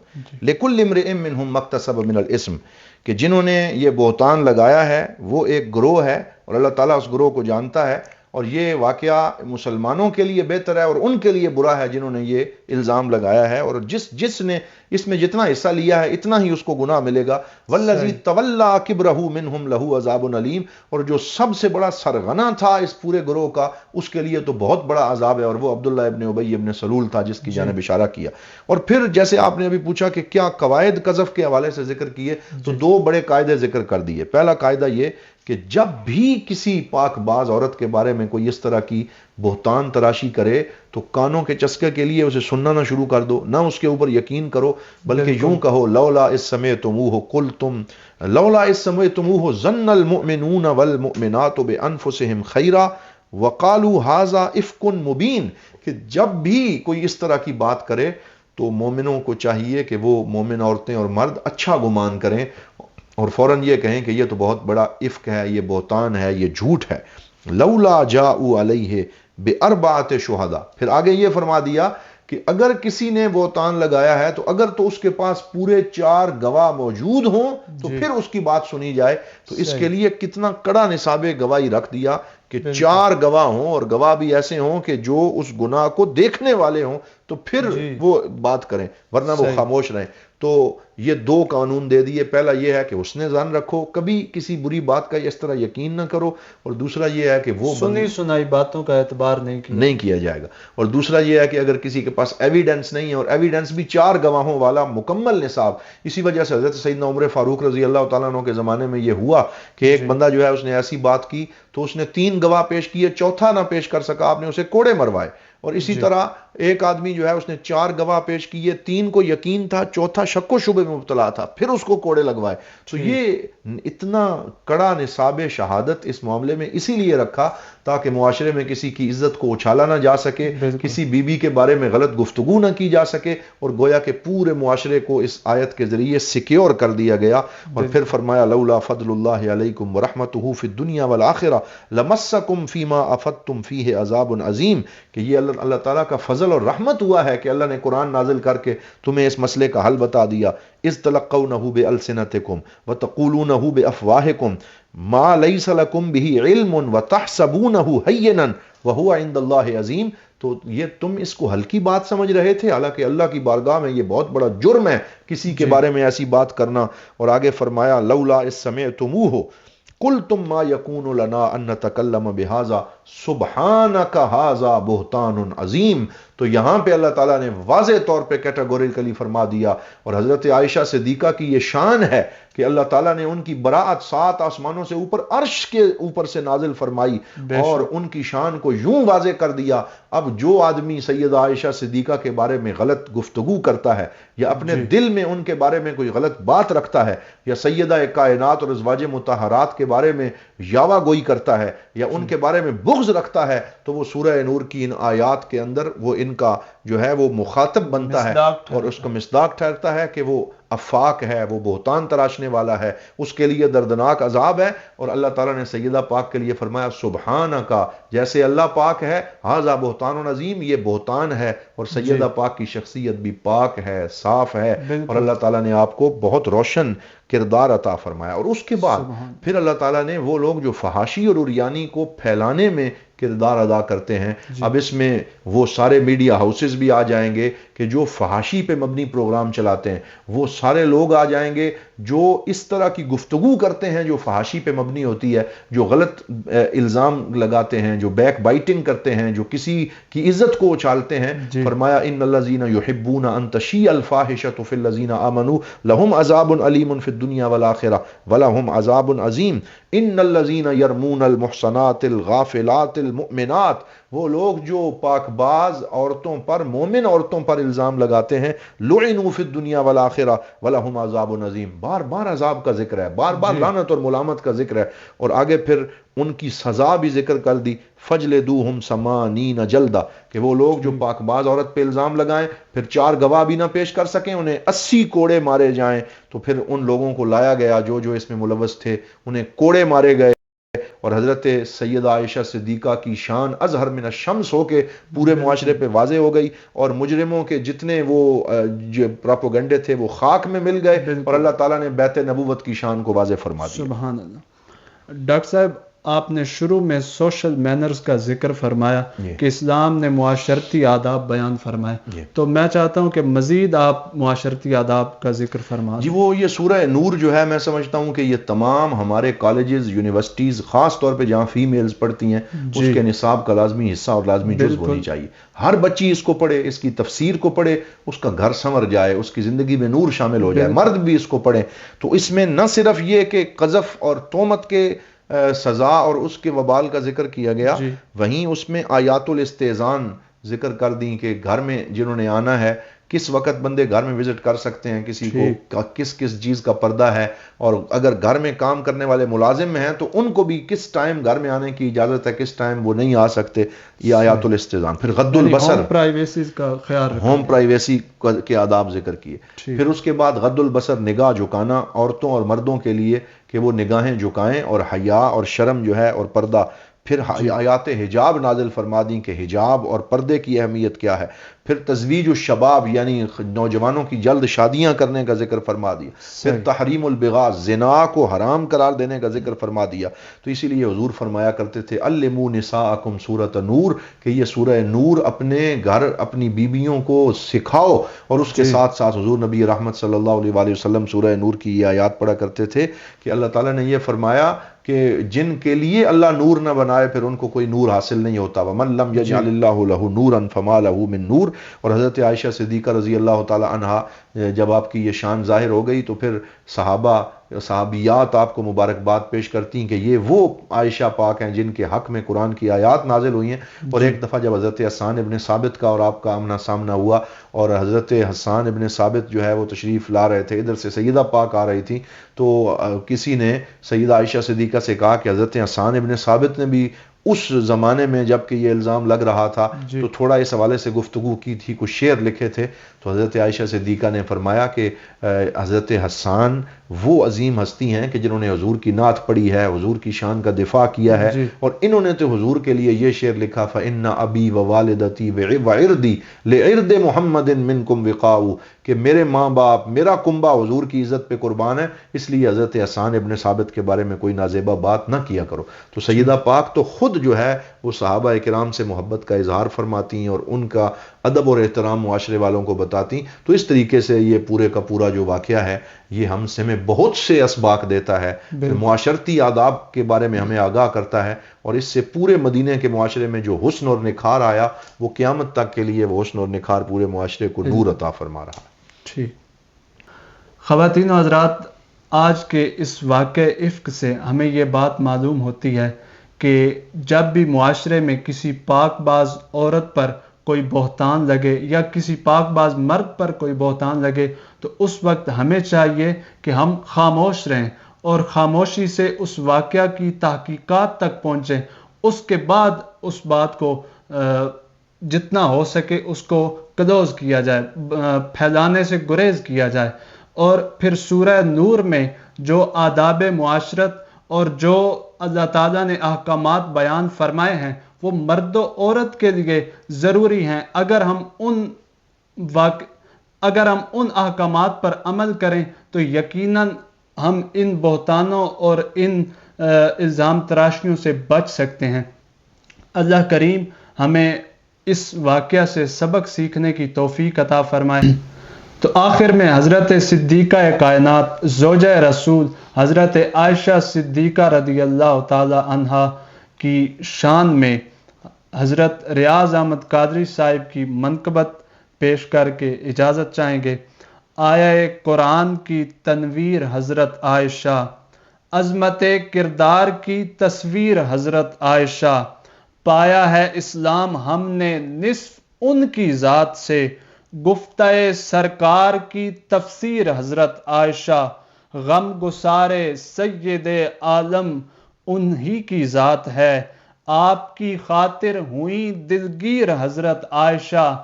لکل امرئ منهم ما اکتسب من الاثم، کہ جنہوں نے یہ بہتان لگایا ہے وہ ایک گروہ ہے اور اللہ تعالیٰ اس گروہ کو جانتا ہے، اور یہ واقعہ مسلمانوں کے لیے بہتر ہے اور ان کے لیے برا ہے جنہوں نے یہ الزام لگایا ہے، اور جس نے اس میں جتنا حصہ لیا ہے اتنا ہی اس کو گناہ ملے گا۔ والذی تولی کبرہ منہم لہ عذاب علیم، اور جو سب سے بڑا سرغنہ تھا اس پورے گروہ کا اس کے لیے تو بہت بڑا عذاب ہے، اور وہ عبداللہ ابن ابی ابن سلول تھا جس کی جانب اشارہ کیا۔ اور پھر جیسے آپ نے ابھی پوچھا کہ کیا قواعد قذف کے حوالے سے ذکر کیے، تو دو بڑے قاعدے ذکر کر دیے۔ پہلا قاعدہ یہ کہ جب بھی کسی پاک باز عورت کے بارے میں کوئی اس طرح کی بہتان تراشی کرے تو کانوں کے چسکے کے لیے اسے سننا نہ شروع کر دو، نہ اس کے اوپر یقین کرو، بلکہ یوں کہو لولا اذ سمعتموہ قلتم لولا اذ سمعتموہ ظن المؤمنون والمؤمنات بانفسہم خیرا وقالوا ھذا افک مبین، کہ جب بھی کوئی اس طرح کی بات کرے تو مومنوں کو چاہیے کہ وہ مومن عورتیں اور مرد اچھا گمان کریں اور فوراً یہ کہیں کہ یہ تو بہت بڑا افک ہے، یہ بہتان ہے، یہ جھوٹ ہے۔ لولا جاؤ علیہ باربعۃ شہداء، پھر آگے یہ فرما دیا کہ اگر کسی نے بہتان لگایا ہے تو اگر تو اس کے پاس پورے 4 گواہ موجود ہوں تو پھر اس کی بات سنی جائے۔ تو اس کے لیے کتنا کڑا نصاب گواہی رکھ دیا کہ 4 گواہ ہوں، اور گواہ بھی ایسے ہوں کہ جو اس گناہ کو دیکھنے والے ہوں تو پھر وہ بات کریں، ورنہ وہ خاموش رہیں۔ تو یہ 2 قانون دے دیے۔ پہلا یہ ہے کہ حسن ظن رکھو، کبھی کسی بری بات کا اس طرح یقین نہ کرو، اور دوسرا یہ ہے کہ وہ سنی سنائی باتوں کا اعتبار نہیں کیا جائے گا، اور دوسرا یہ ہے کہ اگر کسی کے پاس ایویڈنس نہیں ہے، اور ایویڈنس بھی 4 گواہوں والا مکمل نصاب۔ اسی وجہ سے حضرت سیدنا عمر فاروق رضی اللہ تعالیٰ عنہ کے زمانے میں یہ ہوا کہ ایک بندہ جو ہے اس نے ایسی بات کی تو اس نے 3 گواہ پیش کیے، چوتھا نہ پیش کر سکا، آپ نے اسے کوڑے مروائے۔ اور اسی طرح ایک آدمی جو ہے اس نے 4 گواہ پیش کیے، 3 کو یقین تھا، چوتھا شک و شبے میں مبتلا تھا، پھر اس کو کوڑے لگوائے۔ تو یہ اتنا کڑا نصاب شہادت اس معاملے میں اسی لیے رکھا تاکہ معاشرے میں کسی کی عزت کو اچھالا نہ جا سکے، کسی بیوی کے بارے میں غلط گفتگو نہ کی جا سکے، اور گویا کہ پورے معاشرے کو اس آیت کے ذریعے سیکیور کر دیا گیا۔ اور پھر فرمایا لولا فضل اللہ علیکم ورحمتہ فی الدنیا والآخرہ لمسکم فیما افدتم فیہ عذاب عظیم، کہ یہ اللہ تعالیٰ کا فضل اور رحمت ہوا ہے کہ اللہ نے قرآن نازل کر کے تمہیں اس مسئلے کا حل بتا دیا۔ اذ تلقونہ بألسنتکم وتقولونہ بافواہکم ما لیس لکم بہ علم وتحسبونہ ہینا وہو عند اللہ عظیم، تو یہ تم اس کو ہلکی بات سمجھ رہے تھے، حالانکہ اللہ کی بارگاہ میں یہ بہت بڑا جرم ہے کسی کے بارے میں ایسی بات کرنا۔ اور آگے فرمایا لولا اذ سمعتموہ قلتم ما یکون لنا ان نتکلم بہذا سبحانک ھذا بہتان عظیم، تو یہاں پہ اللہ تعالیٰ نے واضح طور پہ کیٹیگوریکلی فرما دیا، اور حضرت عائشہ صدیقہ کی یہ شان ہے کہ اللہ تعالیٰ نے ان کی براعت 7 آسمانوں سے اوپر عرش کے اوپر سے نازل فرمائی اور ان کی شان کو یوں واضح کر دیا۔ اب جو آدمی سیدہ عائشہ صدیقہ کے بارے میں غلط گفتگو کرتا ہے یا اپنے دل میں ان کے بارے میں کوئی غلط بات رکھتا ہے یا سیدہ کائنات اور ازواج مطہرات کے بارے میں یاوہ گوئی کرتا ہے یا ان کے بارے میں بغض رکھتا ہے، تو وہ سورہ نور کی ان آیات کے اندر وہ ان کا جو ہے وہ مخاطب بنتا ہے اور اس کا مصداق ٹھہرتا ہے کہ وہ افاق ہے، وہ بہتان تراشنے والا ہے، اس کے لیے دردناک عذاب ہے۔ اور اللہ تعالیٰ نے سیدہ پاک کے لیے فرمایا سبحانکا، جیسے اللہ پاک ہے، ھذا بہتان عظیم، یہ بہتان ہے، اور سیدہ پاک کی شخصیت بھی پاک ہے، صاف ہے، اور اللہ تعالیٰ نے آپ کو بہت روشن کردار عطا فرمایا۔ اور اس کے بعد پھر اللہ تعالیٰ نے وہ لوگ جو فحاشی اور عریانی کو پھیلانے میں کردار ادا کرتے ہیں، اب اس میں وہ سارے میڈیا ہاؤسز بھی آ جائیں گے کہ جو فحاشی پہ مبنی پروگرام چلاتے ہیں، وہ سارے لوگ آ جائیں گے جو اس طرح کی گفتگو کرتے ہیں جو فحاشی پہ مبنی ہوتی ہے، جو غلط الزام لگاتے ہیں، جو بیک بائٹنگ کرتے ہیں، جو کسی کی عزت کو اچھالتے ہیں۔ فرمایا ان الذین یحبون ان تشیع الفاحشۃ فی الذین آمنوا لہم عذاب علیم فی الدنیا والآخرہ ولہم عذاب عظیم ان الذین یرمون المحصنات الغافلات المؤمنات، وہ لوگ جو پاک باز عورتوں پر، مومن عورتوں پر الزام لگاتے ہیں، لعنوا فی الدنیا والآخرہ ولہم عذاب عظیم، بار بار عذاب کا ذکر ہے، بار بار لعنت اور ملامت کا ذکر ہے، اور آگے پھر ان کی سزا بھی ذکر کر دی، فجلدوہم 80 جلدہ، کہ وہ لوگ جو پاک باز عورت پہ الزام لگائیں پھر 4 گواہ بھی نہ پیش کر سکیں، انہیں 80 کوڑے مارے جائیں۔ تو پھر ان لوگوں کو لایا گیا جو جو اس میں ملوث تھے، انہیں کوڑے مارے گئے، اور حضرت سیدہ عائشہ صدیقہ کی شان اظہر من الشمس ہو کے پورے معاشرے پہ واضح ہو گئی، اور مجرموں کے جتنے وہ جو پراپوگنڈے تھے وہ خاک میں مل گئے، اور اللہ تعالیٰ نے بیت نبوت کی شان کو واضح فرما دیا۔ سبحان اللہ۔ ڈاکٹر صاحب، آپ نے شروع میں سوشل مینرز کا ذکر فرمایا کہ اسلام نے معاشرتی آداب بیان فرمائے، تو میں چاہتا ہوں کہ مزید آپ معاشرتی آداب کا ذکر فرما دیں۔ وہ یہ سورہ نور جو ہے، میں سمجھتا ہوں کہ یہ تمام ہمارے کالجز، یونیورسٹیز، خاص طور پہ جہاں فیمیلز پڑھتی ہیں، اس کے نصاب کا لازمی حصہ اور لازمی جز ہونی چاہیے۔ ہر بچی اس کو پڑھے، اس کی تفسیر کو پڑھے، اس کا گھر سنور جائے، اس کی زندگی میں نور شامل ہو جائے، مرد بھی اس کو پڑھے۔ تو اس میں نہ صرف یہ کہ قذف اور تہمت کے سزا اور اس کے وبال کا ذکر کیا گیا، وہیں اس میں آیات الاستئذان ذکر کر دیں کہ گھر میں جنہوں نے آنا ہے کس وقت بندے گھر میں وزٹ کر سکتے ہیں، کسی کو کس کس چیز کا پردہ ہے، اور اگر گھر میں کام کرنے والے ملازم ہیں تو ان کو بھی کس ٹائم گھر میں آنے کی اجازت ہے، کس ٹائم وہ نہیں آ سکتے، یہ آیات الاستئذان۔ پھر غض البصر، ہوم پرائیویسی کا خیال، ہوم پرائیویسی کے آداب ذکر کیے۔ پھر اس کے بعد غض البصر، نگاہ جھکانا عورتوں اور مردوں کے لیے کہ وہ نگاہیں جھکائیں، اور حیا اور شرم جو ہے اور پردہ۔ پھر آیات حجاب نازل فرما دیں کہ حجاب اور پردے کی اہمیت کیا ہے۔ پھر تزویج الشباب، یعنی نوجوانوں کی جلد شادیاں کرنے کا ذکر فرما دیا۔ پھر تحریم البغاء، زنا کو حرام قرار دینے کا ذکر فرما دیا۔ تو اسی لیے حضور فرمایا کرتے تھے علموا نساءکم سورۃ نور، کہ یہ سورہ نور اپنے گھر اپنی بیویوں کو سکھاؤ، اور اس کے ساتھ ساتھ حضور نبی رحمت صلی اللہ علیہ وآلہ وسلم سورہ نور کی یہ آیات پڑھا کرتے تھے کہ اللہ تعالیٰ نے یہ فرمایا کہ جن کے لیے اللہ نور نہ بنائے پھر ان کو کوئی نور حاصل نہیں ہوتا، وَمَن لَّمْ يَجْعَلِ اللَّهُ لَهُ نُورًا فَمَا لَهُ مِن نور۔ اور حضرت عائشہ صدیقہ رضی اللہ تعالی عنہا جب آپ کی یہ شان ظاہر ہو گئی تو پھر صحابیات آپ کو مبارکباد پیش کرتی ہیں کہ یہ وہ عائشہ پاک ہیں جن کے حق میں قرآن کی آیات نازل ہوئی ہیں۔ اور ایک دفعہ جب حضرت حسان ابن ثابت کا اور آپ کا آمنا سامنا ہوا، اور حضرت حسان ابن ثابت جو ہے وہ تشریف لا رہے تھے، ادھر سے سیدہ پاک آ رہی تھی، تو کسی نے سیدہ عائشہ صدیقہ سے کہا کہ حضرت حسان ابن ثابت نے بھی اس زمانے میں جب کہ یہ الزام لگ رہا تھا تو تھوڑا اس حوالے سے گفتگو کی تھی، کچھ شعر لکھے تھے۔ تو حضرت عائشہ صدیقہ نے فرمایا کہ حضرت حسان وہ عظیم ہستی ہیں کہ جنہوں نے حضور کی نعت پڑھی ہے، حضور کی شان کا دفاع کیا ہے، اور انہوں نے تو حضور کے لیے یہ شعر لکھا فَإِنَّ أَبِي وَوَالِدَتِي وَعِرْدِي لِعِرْدِ مُحَمَّدٍ مِّنْكُمْ وِقَاءُ، کہ میرے ماں باپ، میرا کنبہ حضور کی عزت پہ قربان ہے، اس لیے حضرت حسان ابن ثابت کے بارے میں کوئی نازیبہ بات نہ کیا کرو۔ تو سیدہ پاک تو خود جو ہے وہ صحابہ کرام سے محبت کا اظہار فرماتی ہیں، اور ان کا ادب اور احترام معاشرے والوں کو بتاتی. تو اس طریقے سے یہ پورے کا پورا جو واقعہ ہے یہ ہمیں بہت سے اسباق دیتا ہے، معاشرتی آداب کے بارے میں ہمیں آگاہ کرتا ہے، اور اس سے پورے مدینے کے معاشرے میں جو حسن اور نکھار آیا وہ قیامت تک کے لیے وہ حسن اور نکھار پورے معاشرے کو نور عطا فرما رہا ہے. ٹھیک. خواتین و حضرات، آج کے اس واقع افک سے ہمیں یہ بات معلوم ہوتی ہے کہ جب بھی معاشرے میں کسی پاک باز عورت پر کوئی بہتان لگے یا کسی پاک باز مرد پر کوئی بہتان لگے تو اس وقت ہمیں چاہیے کہ ہم خاموش رہیں اور خاموشی سے اس واقعہ کی تحقیقات تک پہنچیں. اس کے بعد اس بات کو جتنا ہو سکے اس کو کلوز کیا جائے، پھیلانے سے گریز کیا جائے. اور پھر سورہ نور میں جو آداب معاشرت اور جو اللہ تعالیٰ نے احکامات بیان فرمائے ہیں وہ مرد و عورت کے لیے ضروری ہیں. اگر ہم ان احکامات پر عمل کریں تو یقیناً ہم ان بہتانوں اور ان الزام تراشیوں سے بچ سکتے ہیں. اللہ کریم ہمیں اس واقعہ سے سبق سیکھنے کی توفیق عطا فرمائے. تو آخر میں حضرت صدیقہ کائنات زوجہ رسول حضرت عائشہ صدیقہ رضی اللہ تعالی عنہا کی شان میں حضرت ریاض احمد قادری صاحب کی منقبت پیش کر کے اجازت چاہیں گے. آیہ قرآن کی تنویر حضرت عائشہ، عظمت کردار کی تصویر حضرت عائشہ، پایا ہے اسلام ہم نے نصف ان کی ذات سے، گفتہ سرکار کی تفسیر حضرت عائشہ، غم گسارے سید عالم انہی کی ذات ہے، آپ کی خاطر ہوئی دلگیر حضرت عائشہ،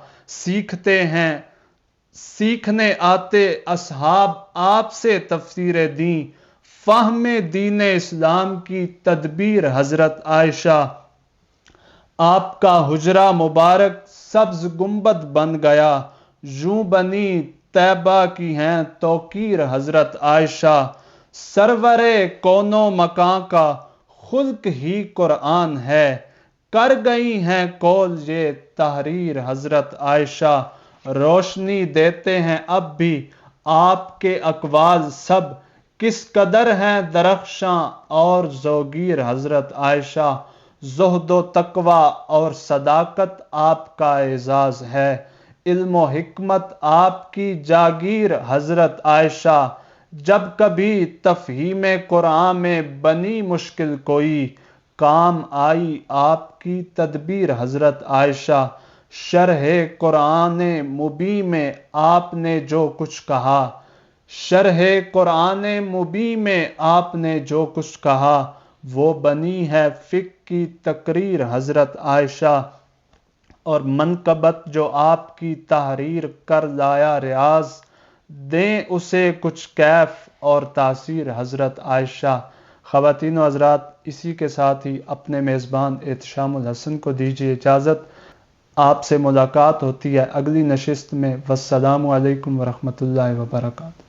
سیکھنے آتے اصحاب آپ سے تفسیر دین، فہم دین اسلام کی تدبیر حضرت عائشہ، آپ کا حجرہ مبارک سبز گنبد بن گیا، یوں بنی طیبہ کی ہیں توقیر حضرت عائشہ، سرور کون و مکان کا خلق ہی قرآن ہے، کر گئی ہیں قول یہ تحریر حضرت عائشہ، روشنی دیتے ہیں اب بھی آپ کے اقوال سب، کس قدر ہیں درخشاں اور زوگیر حضرت عائشہ، زہد و تقوی اور صداقت آپ کا اعزاز ہے، علم و حکمت آپ کی جاگیر حضرت عائشہ، جب کبھی تفہیم قرآن میں بنی مشکل کوئی، کام آئی آپ کی تدبیر حضرت عائشہ، شرح قرآن مبین میں آپ نے جو کچھ کہا، شرح قرآن مبین میں آپ نے جو کچھ کہا، وہ بنی ہے فقہ کی تقریر حضرت عائشہ، اور منقبت جو آپ کی تحریر کر لایا ریاض، دیں اسے کچھ کیف اور تاثیر حضرت عائشہ. خواتین و حضرات، اسی کے ساتھ ہی اپنے میزبان احتشام الحسن کو دیجیے اجازت. آپ سے ملاقات ہوتی ہے اگلی نشست میں. والسلام علیکم ورحمۃ اللہ وبرکاتہ.